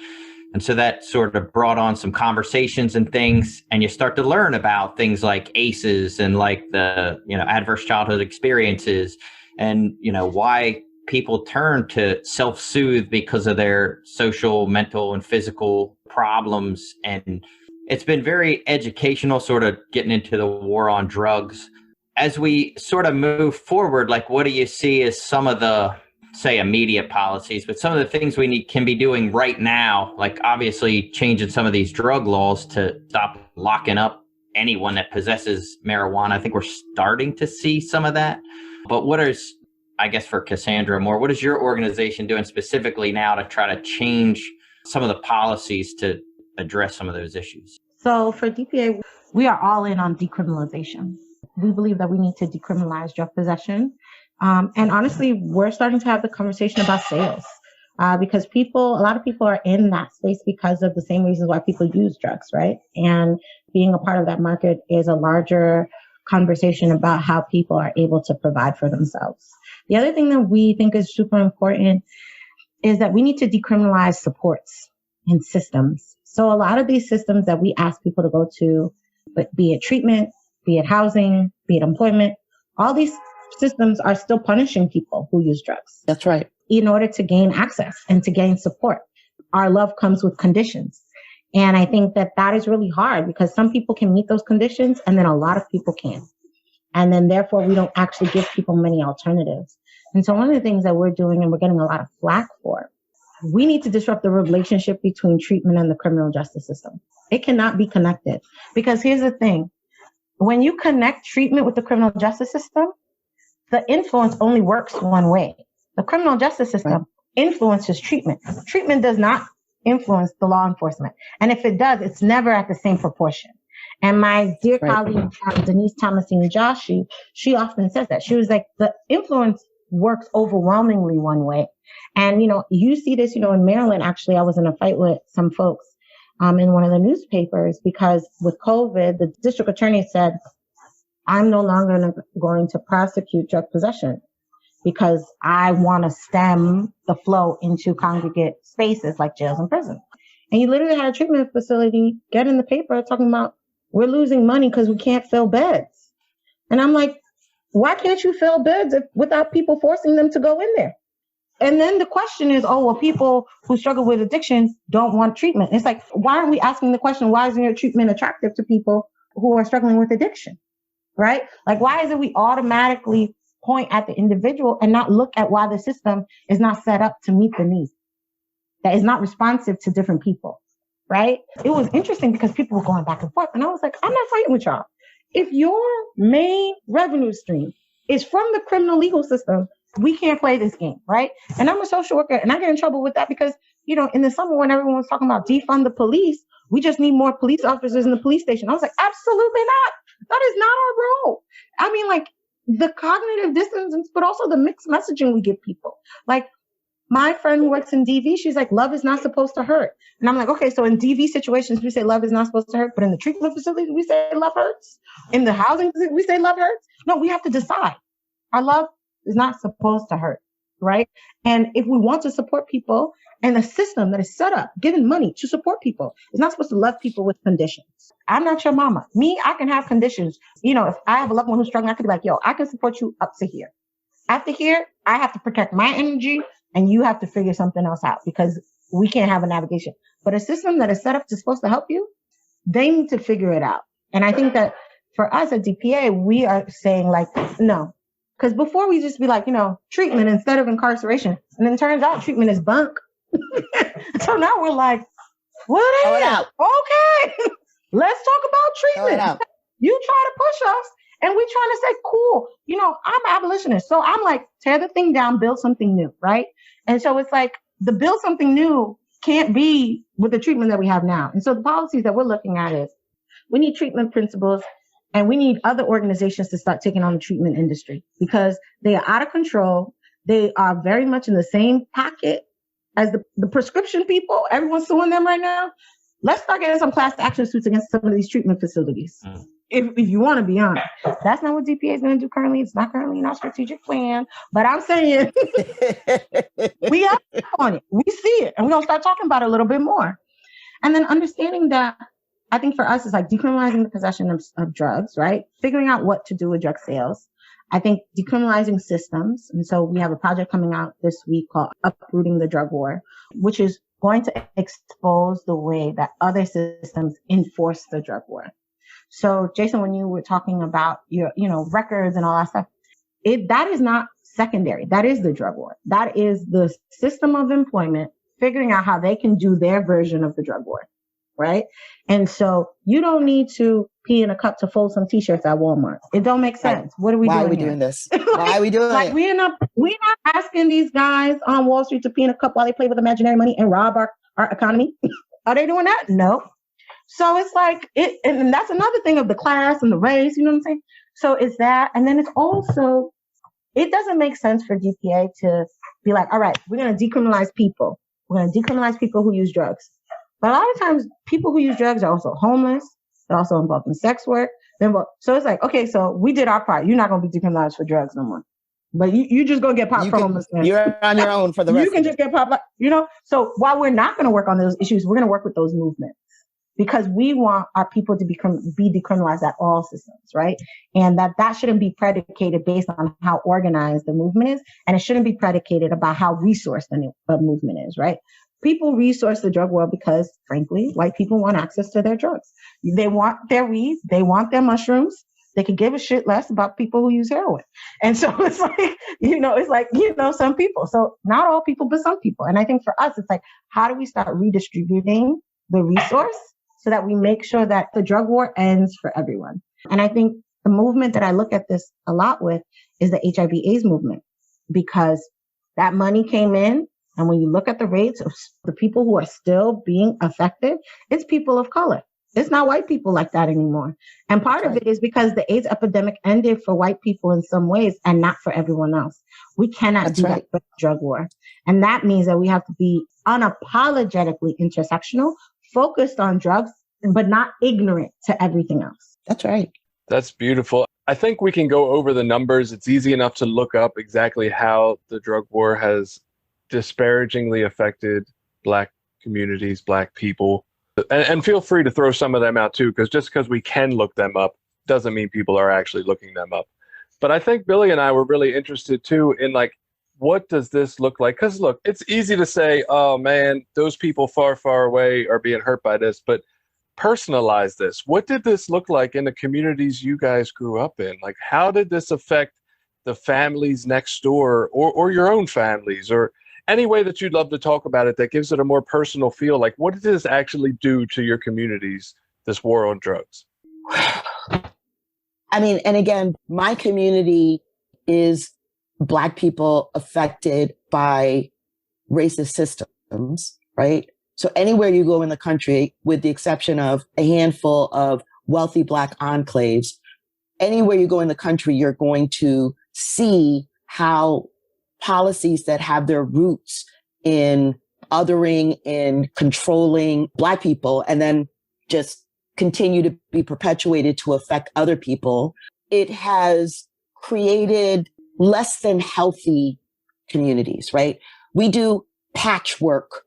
[SPEAKER 3] And so that sort of brought on some conversations and things, and you start to learn about things like ACEs and like the, adverse childhood experiences and, why people turn to self-soothe because of their social, mental, and physical problems. And it's been very educational, sort of getting into the war on drugs. As we sort of move forward, like, what do you see as some of the, say, immediate policies, but some of the things we can be doing right now, like obviously changing some of these drug laws to stop locking up anyone that possesses marijuana? I think we're starting to see some of that. But what is, I guess for Cassandra more, what is your organization doing specifically now to try to change some of the policies to address some of those issues?
[SPEAKER 4] So for DPA, we are all in on decriminalization. We believe that we need to decriminalize drug possession. And honestly, we're starting to have the conversation about sales because a lot of people are in that space because of the same reasons why people use drugs, right? And being a part of that market is a larger conversation about how people are able to provide for themselves. The other thing that we think is super important is that we need to decriminalize supports and systems. So a lot of these systems that we ask people to go to, but be it treatment, be it housing, be it employment, all these systems are still punishing people who use drugs.
[SPEAKER 5] That's right.
[SPEAKER 4] In order to gain access and to gain support. Our love comes with conditions. And I think that is really hard because some people can meet those conditions and then a lot of people can't. And then therefore we don't actually give people many alternatives. And so one of the things that we're doing, and we're getting a lot of flack for, we need to disrupt the relationship between treatment and the criminal justice system. It cannot be connected. Because here's the thing. When you connect treatment with the criminal justice system, the influence only works one way. The criminal justice system influences treatment. Treatment does not influence the law enforcement. And if it does, it's never at the same proportion. And my dear colleague, Denise Thomasine Joshi, she often says that. She was like, the influence works overwhelmingly one way. And, you see this, in Maryland, actually, I was in a fight with some folks in one of the newspapers because with COVID, the district attorney said, I'm no longer going to prosecute drug possession because I want to stem the flow into congregate spaces like jails and prisons. And you literally had a treatment facility get in the paper talking about we're losing money because we can't fill beds. And I'm like, why can't you fill beds without people forcing them to go in there? And then the question is, people who struggle with addiction don't want treatment. It's like, why aren't we asking the question, why isn't your treatment attractive to people who are struggling with addiction? Right? Like, why is it we automatically point at the individual and not look at why the system is not set up to meet the needs, that is not responsive to different people, right? It was interesting because people were going back and forth. And I was like, I'm not fighting with y'all. If your main revenue stream is from the criminal legal system, we can't play this game, right? And I'm a social worker and I get in trouble with that because, in the summer when everyone was talking about defund the police, we just need more police officers in the police station. I was like, absolutely not. That is not our role. I mean, like the cognitive dissonance, but also the mixed messaging we give people. Like my friend who works in DV, she's like, love is not supposed to hurt. And I'm like, okay, so in DV situations, we say love is not supposed to hurt, but in the treatment facilities, we say love hurts. In the housing, we say love hurts. No, we have to decide. Our love is not supposed to hurt, right? And if we want to support people and a system that is set up, giving money to support people, is not supposed to love people with conditions. I'm not your mama. Me, I can have conditions. If I have a loved one who's struggling, I could be like, I can support you up to here. After here, I have to protect my energy and you have to figure something else out because we can't have a navigation. But a system that is set up to supposed to help you, they need to figure it out. And I think that for us at DPA, we are saying like, no. Because before we just be like, treatment instead of incarceration. And then it turns out treatment is bunk. So now we're like, what is it? Okay, let's talk about treatment. You try to push us And we trying to say, cool, I'm abolitionist. So I'm like, tear the thing down, build something new, right? And so it's like the build something new can't be with the treatment that we have now. And so the policies that we're looking at is we need treatment principles and we need other organizations to start taking on the treatment industry because they are out of control. They are very much in the same pocket as the prescription people. Everyone's suing them right now. Let's start getting some class action suits against some of these treatment facilities. If you want to be honest, that's not what DPA is going to do currently. It's not currently in our strategic plan, but I'm saying we are on it. We see it and we're going to start talking about it a little bit more. And then understanding that I think for us, it's like decriminalizing the possession of drugs, right? Figuring out what to do with drug sales. I think decriminalizing systems. And so we have a project coming out this week called Uprooting the Drug War, which is going to expose the way that other systems enforce the drug war. So Jason, when you were talking about your, records and all that stuff, that is not secondary. That is the drug war. That is the system of employment figuring out how they can do their version of the drug war. Right. And so you don't need to pee in a cup to fold some t-shirts at Walmart. It don't make sense. What are we doing?
[SPEAKER 5] Why are we
[SPEAKER 4] here?
[SPEAKER 5] doing this? Why are we doing it?
[SPEAKER 4] We're not asking these guys on Wall Street to pee in a cup while they play with imaginary money and rob our economy. Are they doing that? No. So it's like and that's another thing of the class and the race, you know what I'm saying? So it's that. And then it's also, it doesn't make sense for DPA to be like, all right, we're going to decriminalize people. We're going to decriminalize people who use drugs. But a lot of times people who use drugs are also homeless. They're also involved in sex work. So it's like, okay, so we did our part. You're not going to be decriminalized for drugs no more. But you just going to get popped for homelessness.
[SPEAKER 5] You're on your own for the rest.
[SPEAKER 4] You can just get popped, So while we're not going to work on those issues, we're going to work with those movements because we want our people to be decriminalized at all systems, right? And that shouldn't be predicated based on how organized the movement is. And it shouldn't be predicated about how resourced the movement is, right? People resource the drug world because, frankly, white people want access to their drugs. They want their weed. They want their mushrooms. They could give a shit less about people who use heroin. And so it's like, some people. So not all people, but some people. And I think for us, it's like, how do we start redistributing the resource so that we make sure that the drug war ends for everyone? And I think the movement that I look at this a lot with is the HIV/AIDS movement, because that money came in. And when you look at the rates of the people who are still being affected, it's people of color. It's not white people like that anymore. And part of it is because the AIDS epidemic ended for white people in some ways and not for everyone else. We cannot do that for the drug war. And that means that we have to be unapologetically intersectional, focused on drugs, but not ignorant to everything else.
[SPEAKER 5] That's right.
[SPEAKER 2] That's beautiful. I think we can go over the numbers. It's easy enough to look up exactly how the drug war has disparagingly affected Black communities, Black people. And feel free to throw some of them out too, because just because we can look them up doesn't mean people are actually looking them up. But I think Billy and I were really interested too in like, what does this look like? Because look, it's easy to say, oh man, those people far, far away are being hurt by this, but personalize this. What did this look like in the communities you guys grew up in? Like, how did this affect the families next door or your own families, or any way that you'd love to talk about it that gives it a more personal feel? Like, what did this actually do to your communities, this war on drugs?
[SPEAKER 5] I mean, and again, my community is Black people affected by racist systems, right? So anywhere you go in the country, with the exception of a handful of wealthy Black enclaves, anywhere you go in the country, you're going to see how policies that have their roots in othering, in controlling Black people, and then just continue to be perpetuated to affect other people, it has created less than healthy communities, right? We do patchwork,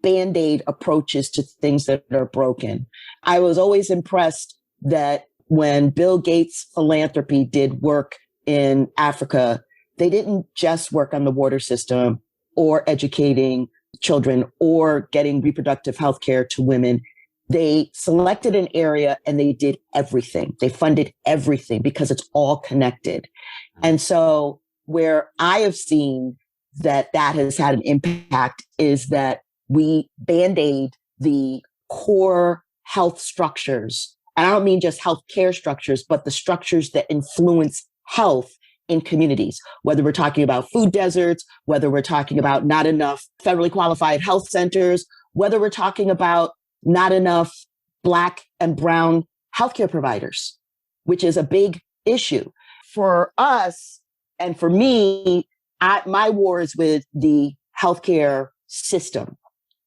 [SPEAKER 5] Band-Aid approaches to things that are broken. I was always impressed that when Bill Gates' philanthropy did work in Africa, they didn't just work on the water system or educating children or getting reproductive health care to women. They selected an area and they did everything. They funded everything because it's all connected. And so where I have seen that has had an impact is that we Band-Aid the core health structures And I don't mean just healthcare structures, but the structures that influence health in communities, whether we're talking about food deserts, whether we're talking about not enough federally qualified health centers, whether we're talking about not enough Black and brown healthcare providers, which is a big issue. For us, and for me, my war is with the healthcare system,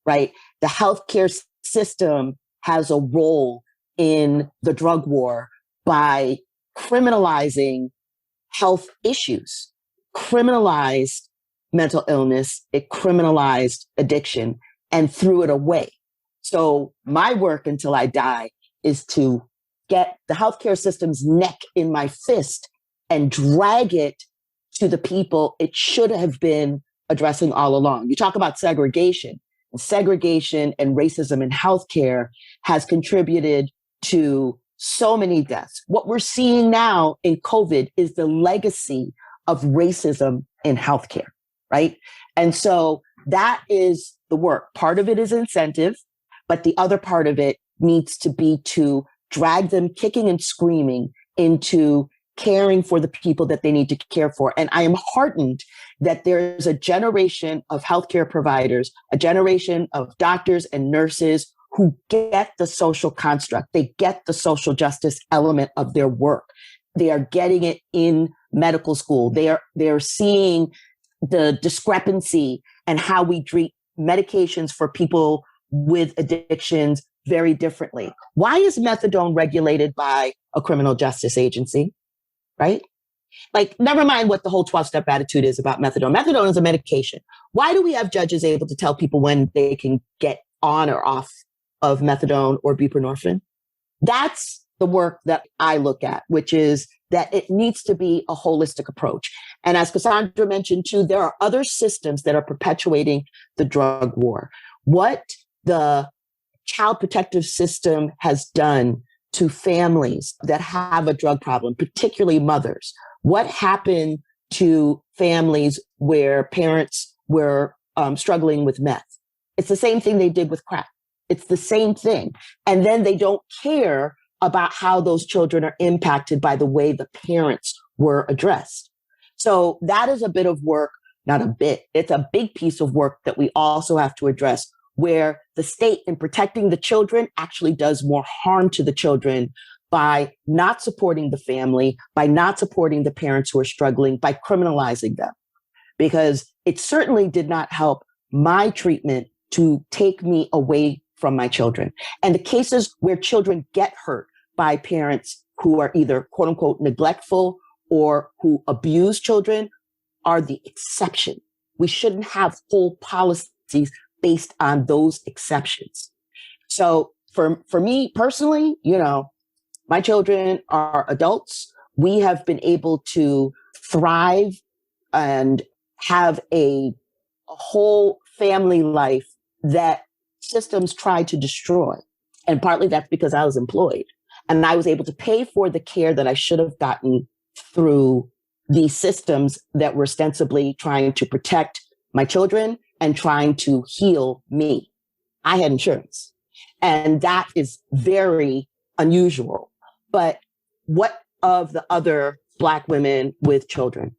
[SPEAKER 5] right? The healthcare system has a role in the drug war by criminalizing health issues, criminalized mental illness, it criminalized addiction, and threw it away. So my work until I die is to get the healthcare system's neck in my fist and drag it to the people it should have been addressing all along. You talk about segregation, and segregation and racism in healthcare has contributed to so many deaths. What we're seeing now in COVID is the legacy of racism in healthcare, right? And so that is the work. Part of it is incentive, but the other part of it needs to be to drag them kicking and screaming into caring for the people that they need to care for. And I am heartened that there's a generation of healthcare providers, a generation of doctors and nurses who get the social construct. They get the social justice element of their work. They are getting it in medical school. They are seeing the discrepancy and how we treat medications for people with addictions very differently. Why is methadone regulated by a criminal justice agency? Right? Like, never mind what the whole 12-step attitude is about methadone. Methadone is a medication. Why do we have judges able to tell people when they can get on or off of methadone or buprenorphine? That's the work that I look at, which is that it needs to be a holistic approach. And as Cassandra mentioned too, there are other systems that are perpetuating the drug war. What the child protective system has done to families that have a drug problem, particularly mothers. What happened to families where parents were struggling with meth? It's the same thing they did with crack. It's the same thing. And then they don't care about how those children are impacted by the way the parents were addressed. So that is a bit of work, not a bit, it's a big piece of work that we also have to address, where the state in protecting the children actually does more harm to the children by not supporting the family, by not supporting the parents who are struggling, by criminalizing them. Because it certainly did not help my treatment to take me away from my children. And the cases where children get hurt by parents who are either quote unquote neglectful or who abuse children are the exception. We shouldn't have whole policies based on those exceptions. So for me personally, my children are adults. We have been able to thrive and have a whole family life that systems tried to destroy. And partly that's because I was employed and I was able to pay for the care that I should have gotten through these systems that were ostensibly trying to protect my children and trying to heal me. I had insurance, and that is very unusual. But what of the other Black women with children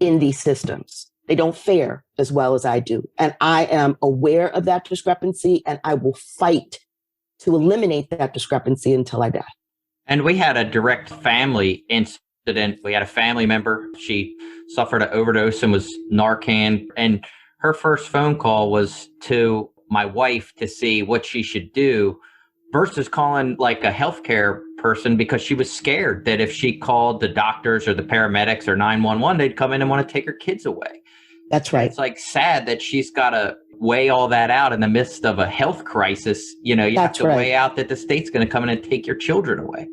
[SPEAKER 5] in these systems? They don't fare as well as I do. And I am aware of that discrepancy, and I will fight to eliminate that discrepancy until I die.
[SPEAKER 3] And we had a direct family incident. We had a family member. She suffered an overdose and was Narcan. And her first phone call was to my wife to see what she should do versus calling like a healthcare person, because she was scared that if she called the doctors or the paramedics or 911, they'd come in and want to take her kids away.
[SPEAKER 5] That's right.
[SPEAKER 3] It's like sad that she's got to weigh all that out in the midst of a health crisis. You have to weigh out that the state's going to come in and take your children away.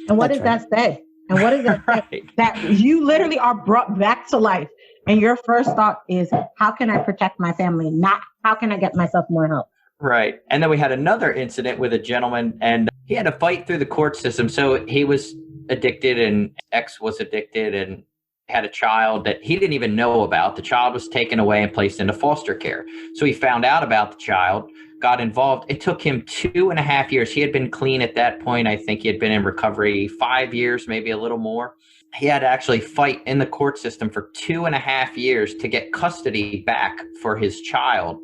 [SPEAKER 4] And what does that say? And what does that say? That you literally are brought back to life. And your first thought is, how can I protect my family? Not how can I get myself more help?
[SPEAKER 3] Right. And then we had another incident with a gentleman, and he had to fight through the court system. So he was addicted, and ex was addicted, and had a child that he didn't even know about. The child was taken away and placed into foster care. So he found out about the child, got involved. It took him 2.5 years. He had been clean at that point. I think he had been in recovery 5 years, maybe a little more. He had to actually fight in the court system for 2.5 years to get custody back for his child,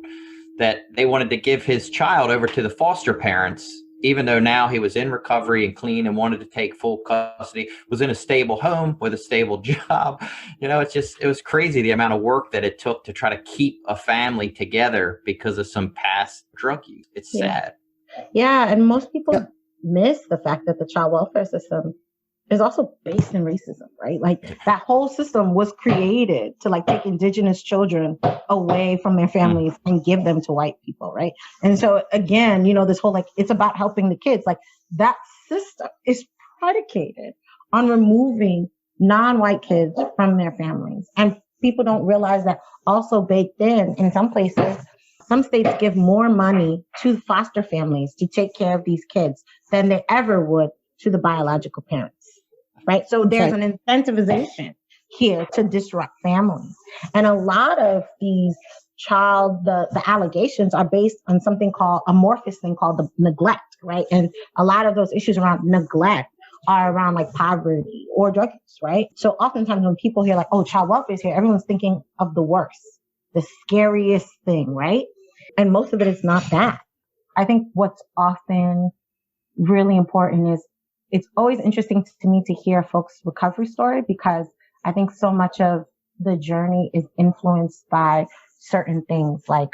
[SPEAKER 3] that they wanted to give his child over to the foster parents, even though now he was in recovery and clean and wanted to take full custody, was in a stable home with a stable job. It was crazy the amount of work that it took to try to keep a family together because of some past drug use. It's sad.
[SPEAKER 4] Yeah. And most people miss the fact that the child welfare system is also based in racism, right? Like that whole system was created to like take indigenous children away from their families and give them to white people, right? And so again, this whole like, it's about helping the kids. Like that system is predicated on removing non-white kids from their families. And people don't realize that also baked in some places, some states give more money to foster families to take care of these kids than they ever would to the biological parents. Right. So there's an incentivization here to disrupt families. And a lot of these the allegations are based on something called amorphous thing called the neglect. Right. And a lot of those issues around neglect are around like poverty or drug use. Right. So oftentimes when people hear like, oh, child welfare is here, everyone's thinking of the worst, the scariest thing. Right. And most of it is not that. I think what's often really important is it's always interesting to me to hear folks' recovery story, because I think so much of the journey is influenced by certain things like,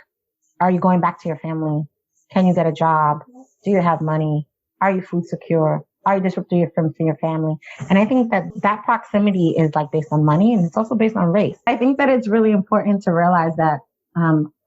[SPEAKER 4] are you going back to your family? Can you get a job? Do you have money? Are you food secure? Are you disrupting from your family? And I think that proximity is like based on money, and it's also based on race. I think that it's really important to realize that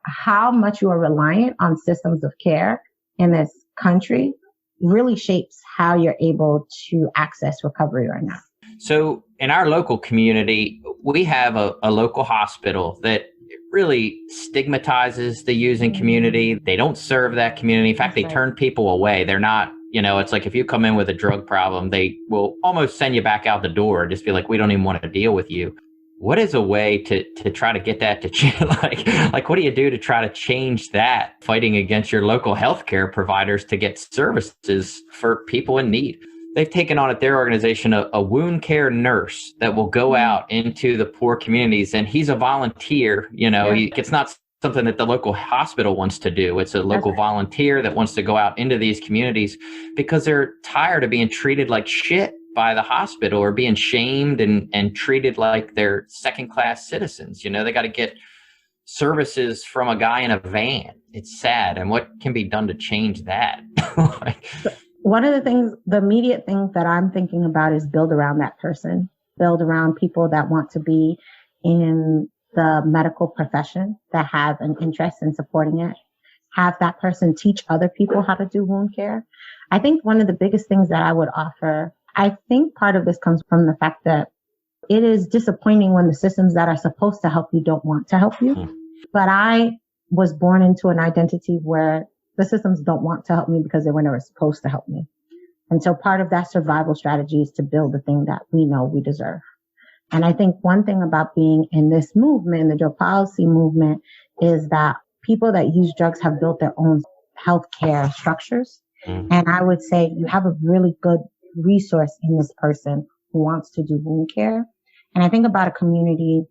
[SPEAKER 4] how much you are reliant on systems of care in this country really shapes how you're able to access recovery or not.
[SPEAKER 3] So in our local community, we have a local hospital that really stigmatizes the using community. They don't serve that community. In fact, they turn people away. They're not, it's like if you come in with a drug problem, they will almost send you back out the door and just be like, we don't even want to deal with you. What is a way to try to get that to change? Like, what do you do to try to change that, fighting against your local healthcare providers to get services for people in need? They've taken on at their organization a wound care nurse that will go out into the poor communities, and he's a volunteer. It's not something that the local hospital wants to do. It's a local volunteer that wants to go out into these communities because they're tired of being treated like shit by the hospital or being shamed and treated like they're second-class citizens. They got to get services from a guy in a van. It's sad. And what can be done to change that?
[SPEAKER 4] One of the immediate things that I'm thinking about is build around that person, build around people that want to be in the medical profession, that have an interest in supporting it, have that person teach other people how to do wound care. I think one of the biggest things that I would offer, I think part of this comes from the fact that it is disappointing when the systems that are supposed to help you don't want to help you. But I was born into an identity where the systems don't want to help me because they were never supposed to help me. And so part of that survival strategy is to build the thing that we know we deserve. And I think one thing about being in this movement, the drug policy movement, is that people that use drugs have built their own healthcare structures. And I would say you have a really good resource in this person who wants to do wound care. And I think about a community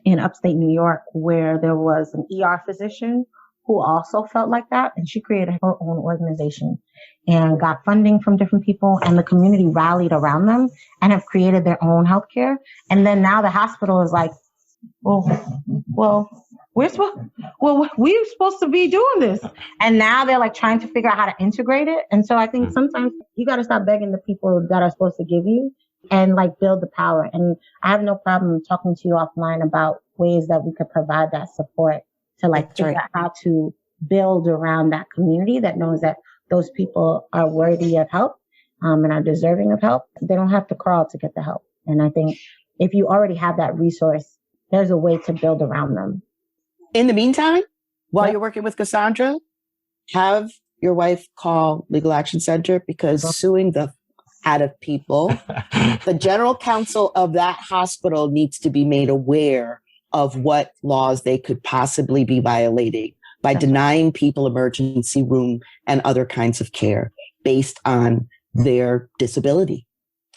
[SPEAKER 4] in upstate New York where there was an ER physician who also felt like that. And she created her own organization and got funding from different people, and the community rallied around them and have created their own healthcare. And then now the hospital is like, we're supposed to be doing this. And now they're like trying to figure out how to integrate it. And so I think sometimes you got to stop begging the people that are supposed to give you and like build the power. And I have no problem talking to you offline about ways that we could provide that support to like figure out how to build around that community that knows that those people are worthy of help and are deserving of help. They don't have to crawl to get the help. And I think if you already have that resource, there's a way to build around them.
[SPEAKER 5] In the meantime, while you're working with Cassandra, have your wife call Legal Action Center, because suing the out of people, the general counsel of that hospital needs to be made aware of what laws they could possibly be violating by denying people emergency room and other kinds of care based on their disability.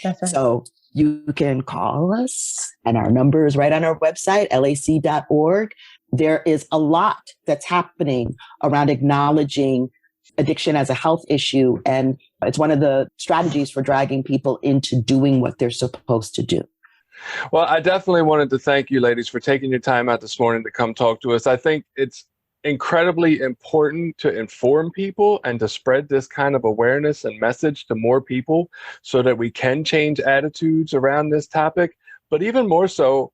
[SPEAKER 4] That's right.
[SPEAKER 5] So you can call us, and our number is right on our website, lac.org. There is a lot that's happening around acknowledging addiction as a health issue. And it's one of the strategies for dragging people into doing what they're supposed to do.
[SPEAKER 2] Well, I definitely wanted to thank you, ladies, for taking your time out this morning to come talk to us. I think it's incredibly important to inform people and to spread this kind of awareness and message to more people so that we can change attitudes around this topic. But even more so,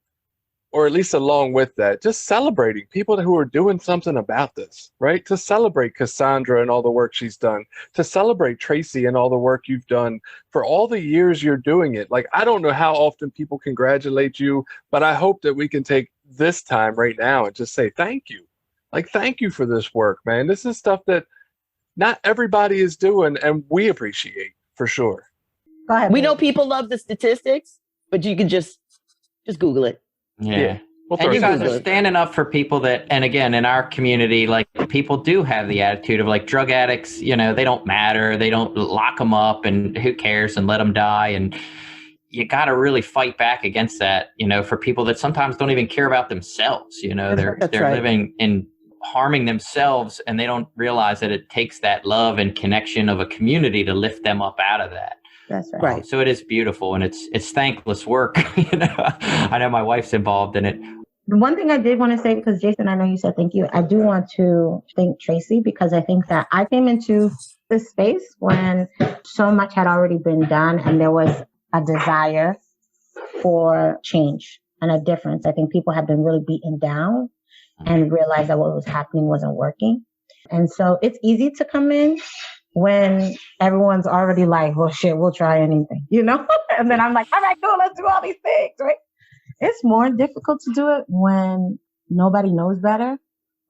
[SPEAKER 2] or at least along with that, just celebrating people who are doing something about this, right? To celebrate Cassandra and all the work she's done, to celebrate Tracy and all the work you've done for all the years you're doing it. Like, I don't know how often people congratulate you, but I hope that we can take this time right now and just say thank you. Like, thank you for this work, man. This is stuff that not everybody is doing, and we appreciate for sure.
[SPEAKER 4] Go ahead.
[SPEAKER 5] We know people love the statistics, but you can just Google it.
[SPEAKER 3] Yeah.
[SPEAKER 2] We'll
[SPEAKER 3] And you guys
[SPEAKER 2] throw
[SPEAKER 3] are
[SPEAKER 2] it.
[SPEAKER 3] standing up for people that, and again, in our community, like, people do have the attitude of, like, drug addicts, you know, they don't matter. They don't lock them up and who cares and let them die. And you got to really fight back against that, you know, for people that sometimes don't even care about themselves. You know, they're
[SPEAKER 5] right.
[SPEAKER 3] living in harming themselves, and they don't realize that it takes that love and connection of a community to lift them up out of that.
[SPEAKER 4] That's right.
[SPEAKER 5] Right.
[SPEAKER 3] So it is beautiful, and it's thankless work. You know, I know my wife's involved in it.
[SPEAKER 4] The one thing I did want to say, because Jason, I know you said thank you. I do want to thank Tracy, because I think that I came into this space when so much had already been done and there was a desire for change and a difference. I think people have been really beaten down and realized that what was happening wasn't working. And so it's easy to come in when everyone's already like, well, shit, we'll try anything, you know? And then I'm like, all right, cool, let's do all these things, right? It's more difficult to do it when nobody knows better,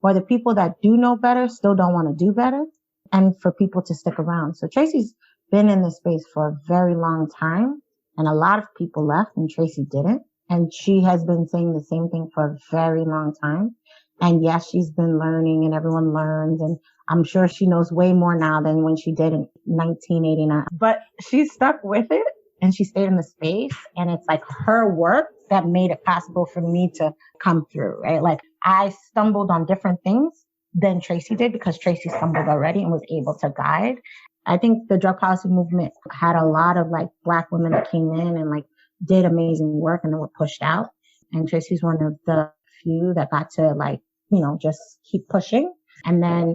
[SPEAKER 4] or the people that do know better still don't want to do better, and for people to stick around. So Tracy's been in this space for a very long time, and a lot of people left and Tracy didn't. And she has been saying the same thing for a very long time. And yes, she's been learning, and everyone learns. And I'm sure she knows way more now than when she did in 1989. But she stuck with it and she stayed in the space. And it's like her work that made it possible for me to come through, right? Like, I stumbled on different things than Tracy did because Tracy stumbled already and was able to guide. I think the drug policy movement had a lot of like Black women that came in and like did amazing work and then were pushed out. And Tracy's one of the few that got to like, you know, just keep pushing, and then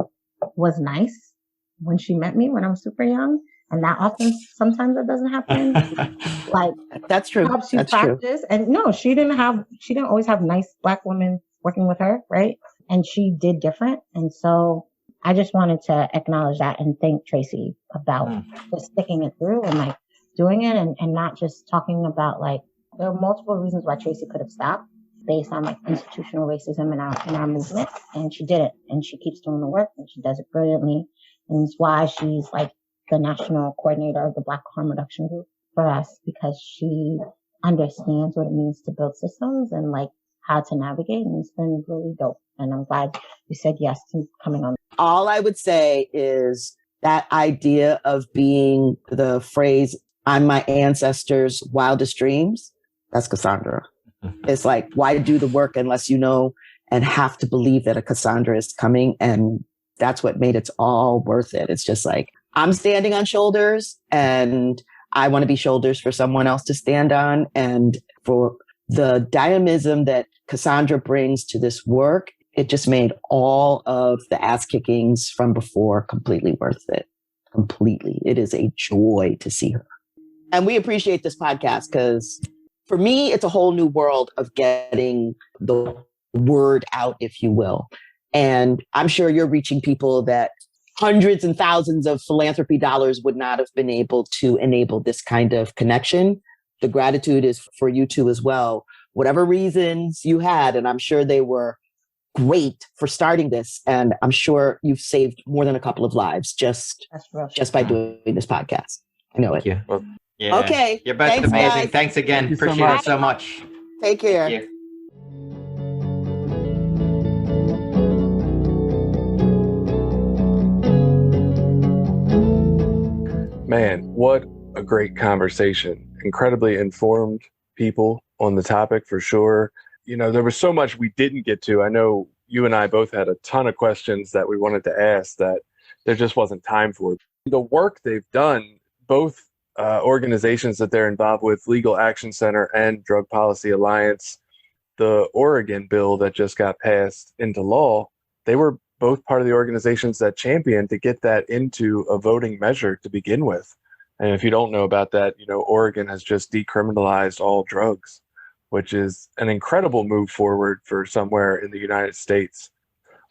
[SPEAKER 4] was nice when she met me when I was super young. And that often, sometimes that doesn't happen. Like,
[SPEAKER 5] That's true.
[SPEAKER 4] helps you
[SPEAKER 5] That's true.
[SPEAKER 4] practice. And no, she didn't always have nice Black women working with her, right? And she did different. And so I just wanted to acknowledge that and thank Tracy about just sticking it through and like doing it, and not just talking about like, there are multiple reasons why Tracy could have stopped based on like institutional racism in our movement. And she did it, and she keeps doing the work, and she does it brilliantly. And it's why she's like the national coordinator of the Black Harm Reduction Group for us, because she understands what it means to build systems and like how to navigate. And it's been really dope. And I'm glad you said yes to coming on.
[SPEAKER 5] All I would say is that idea of being the phrase, I'm my ancestors' wildest dreams. That's Cassandra. It's like, why do the work unless you know and have to believe that a Cassandra is coming? And that's what made it all worth it. It's just like, I'm standing on shoulders, and I want to be shoulders for someone else to stand on. And for the dynamism that Cassandra brings to this work, it just made all of the ass kickings from before completely worth it. Completely. It is a joy to see her. And we appreciate this podcast because for me, it's a whole new world of getting the word out, if you will. And I'm sure you're reaching people that hundreds and thousands of philanthropy dollars would not have been able to enable this kind of connection. The gratitude is for you too as well. Whatever reasons you had, and I'm sure they were great for starting this. And I'm sure you've saved more than a couple of lives just by doing this podcast. I know it.
[SPEAKER 3] Thank you.
[SPEAKER 2] Well,
[SPEAKER 3] Yeah.
[SPEAKER 5] Okay.
[SPEAKER 3] You're both
[SPEAKER 5] Thanks,
[SPEAKER 3] amazing.
[SPEAKER 5] guys.
[SPEAKER 3] Thanks again.
[SPEAKER 2] Thank you so
[SPEAKER 3] Appreciate
[SPEAKER 2] much.
[SPEAKER 3] it so much.
[SPEAKER 5] Take care.
[SPEAKER 3] Thank you.
[SPEAKER 2] Man, what a great conversation. Incredibly informed people on the topic for sure. You know, there was so much we didn't get to. I know you and I both had a ton of questions that we wanted to ask that there just wasn't time for. The work they've done, both organizations that they're involved with, Legal Action Center and Drug Policy Alliance, the Oregon bill that just got passed into law, they were both part of the organizations that championed to get that into a voting measure to begin with. And if you don't know about that, you know, Oregon has just decriminalized all drugs, which is an incredible move forward for somewhere in the United States.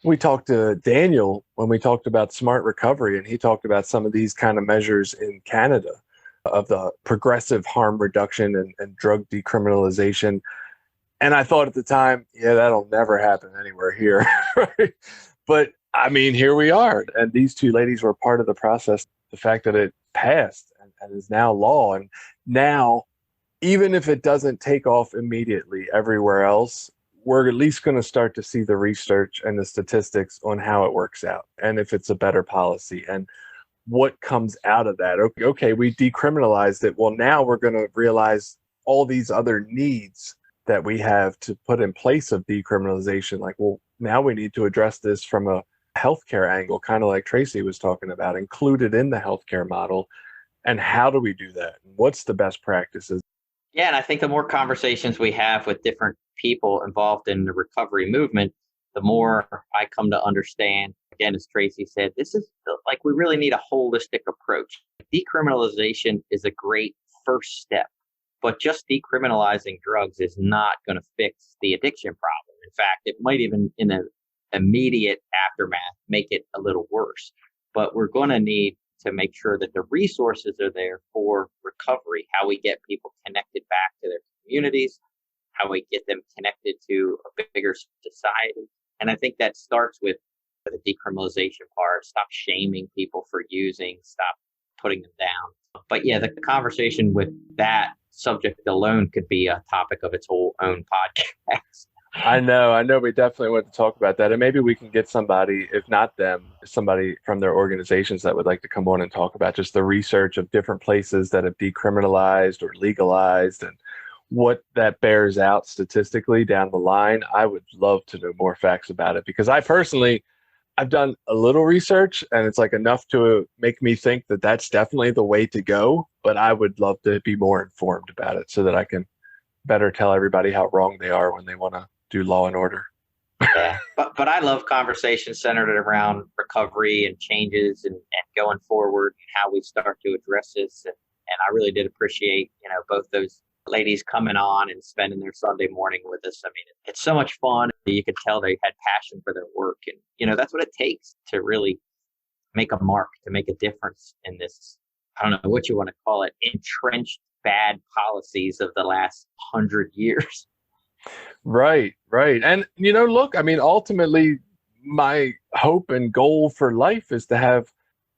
[SPEAKER 2] We talked to Daniel when we talked about smart recovery, and he talked about some of these kind of measures in Canada of the progressive harm reduction and drug decriminalization. And I thought at the time, yeah, that'll never happen anywhere here. Right? But I mean, here we are. And these two ladies were part of the process. The fact that it passed and is now law. And now, even if it doesn't take off immediately everywhere else, we're at least going to start to see the research and the statistics on how it works out and if it's a better policy and what comes out of that. Okay, we decriminalized it. Well, now we're going to realize all these other needs that we have to put in place of decriminalization. Like, well, now we need to address this from a healthcare angle, kind of like Tracy was talking about, included in the healthcare model. And how do we do that? What's the best practices?
[SPEAKER 3] Yeah, and I think the more conversations we have with different people involved in the recovery movement, the more I come to understand, again, as Tracy said, this is like we really need a holistic approach. Decriminalization is a great first step, but just decriminalizing drugs is not going to fix the addiction problem. In fact, it might even in the immediate aftermath make it a little worse. But we're going to need to make sure that the resources are there for recovery, how we get people connected back to their communities, how we get them connected to a bigger society. And I think that starts with the decriminalization part. Stop shaming people for using, stop putting them down. But yeah, the conversation with that subject alone could be a topic of its whole own podcast.
[SPEAKER 2] I know. We definitely want to talk about that. And maybe we can get somebody, if not them, somebody from their organizations that would like to come on and talk about just the research of different places that have decriminalized or legalized and what that bears out statistically down the line. I would love to know more facts about it because I've done a little research and it's like enough to make me think that that's definitely the way to go. But I would love to be more informed about it so that I can better tell everybody how wrong they are when they want to do law and order.
[SPEAKER 3] Yeah, but I love conversations centered around recovery and changes and going forward and how we start to address this. And I really did appreciate, both those ladies coming on and spending their Sunday morning with us. I mean, it's so much fun. You could tell they had passion for their work. And, that's what it takes to really make a mark, to make a difference in this, I don't know what you want to call it, entrenched bad policies of the last 100 years.
[SPEAKER 2] Right. And, look, I mean, ultimately, my hope and goal for life is to have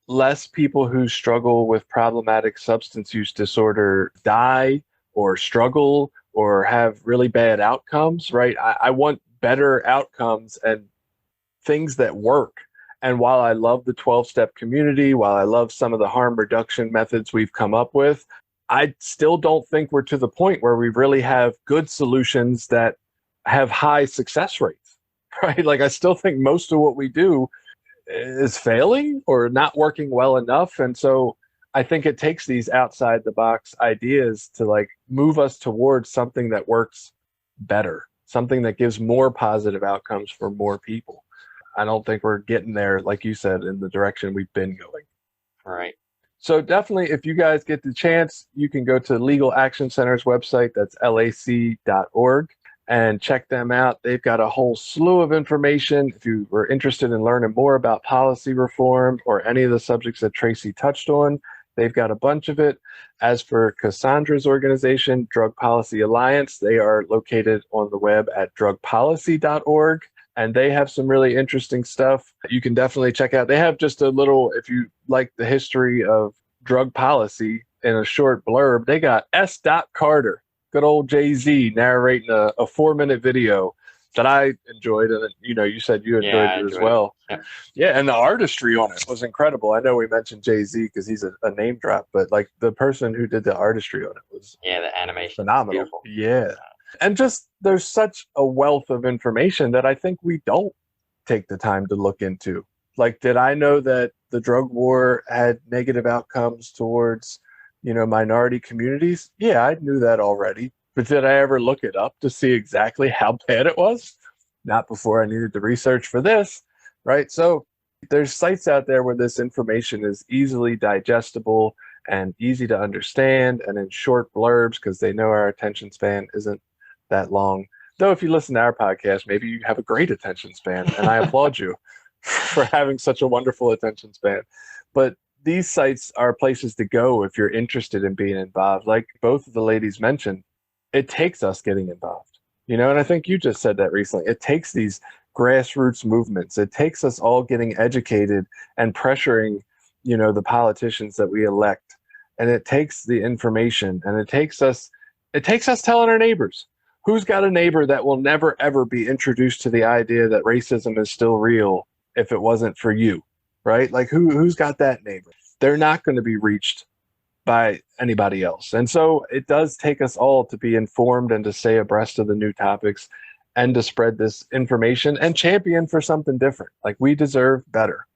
[SPEAKER 2] less people who struggle with problematic substance use disorder die or struggle or have really bad outcomes, right? I want better outcomes and things that work. And while I love the 12-step community, while I love some of the harm reduction methods we've come up with, I still don't think we're to the point where we really have good solutions that have high success rates, right? Like I still think most of what we do is failing or not working well enough. And so I think it takes these outside the box ideas to like move us towards something that works better, something that gives more positive outcomes for more people. I don't think we're getting there, like you said, in the direction we've been going.
[SPEAKER 3] All right.
[SPEAKER 2] So definitely, if you guys get the chance, you can go to Legal Action Center's website, that's lac.org, and check them out. They've got a whole slew of information. If you were interested in learning more about policy reform or any of the subjects that Tracy touched on, they've got a bunch of it. As for Cassandra's organization, Drug Policy Alliance, they are located on the web at drugpolicy.org. And they have some really interesting stuff you can definitely check out. They have just a little, if you like the history of drug policy in a short blurb, they got S. Carter, good old Jay-Z, narrating a 4-minute video that I enjoyed, and you said you enjoyed it as well. Yeah, and the artistry on it was incredible. I know we mentioned Jay-Z because he's a name drop, but like the person who did the artistry on it was
[SPEAKER 3] the animation
[SPEAKER 2] phenomenal. Yeah, and just there's such a wealth of information that I think we don't take the time to look into. Like, did I know that the drug war had negative outcomes towards minority communities? Yeah, I knew that already. But did I ever look it up to see exactly how bad it was? Not before I needed to research for this, right? So there's sites out there where this information is easily digestible and easy to understand and in short blurbs because they know our attention span isn't that long. Though if you listen to our podcast, maybe you have a great attention span, and I applaud you for having such a wonderful attention span. But these sites are places to go if you're interested in being involved. Like both of the ladies mentioned, it takes us getting involved, and I think you just said that recently. It takes these grassroots movements. It takes us all getting educated and pressuring, the politicians that we elect. And it takes the information, and it takes us telling our neighbors. Who's got a neighbor that will never, ever be introduced to the idea that racism is still real if it wasn't for you, right? Like who's got that neighbor? They're not going to be reached by anybody else. And so it does take us all to be informed and to stay abreast of the new topics and to spread this information and champion for something different. Like we deserve better.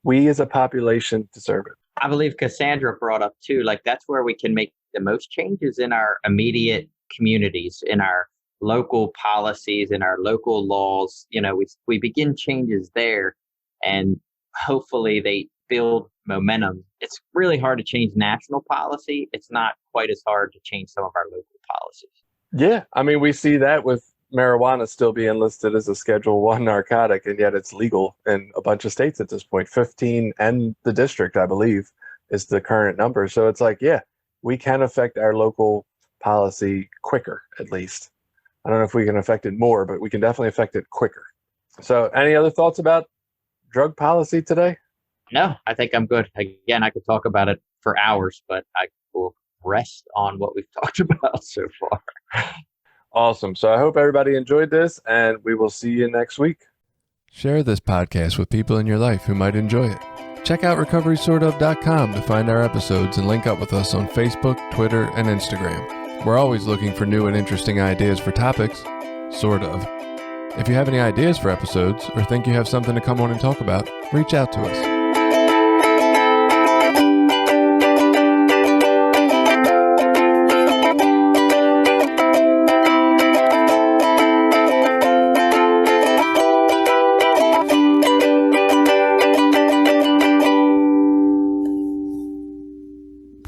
[SPEAKER 2] We as a population deserve it.
[SPEAKER 3] I believe Cassandra brought up too, like that's where we can make the most changes in our immediate communities, in our local policies, in our local laws. We begin changes there, and hopefully they build momentum. It's really hard to change national policy. It's not quite as hard to change some of our local policies.
[SPEAKER 2] Yeah, I mean, we see that with marijuana still being listed as a Schedule 1 narcotic, and yet it's legal in a bunch of states at this point. 15 and the district, I believe, is the current number. So it's like, yeah, we can affect our local policy quicker, at least. I don't know if we can affect it more, but we can definitely affect it quicker. So any other thoughts about drug policy today?
[SPEAKER 3] No, I think I'm good. Again, I could talk about it for hours, but I will rest on what we've talked about so far.
[SPEAKER 2] Awesome. So I hope everybody enjoyed this, and we will see you next week.
[SPEAKER 6] Share this podcast with people in your life who might enjoy it. Check out recoverysortof.com to find our episodes and link up with us on Facebook, Twitter, and Instagram. We're always looking for new and interesting ideas for topics, sort of. If you have any ideas for episodes or think you have something to come on and talk about, reach out to us.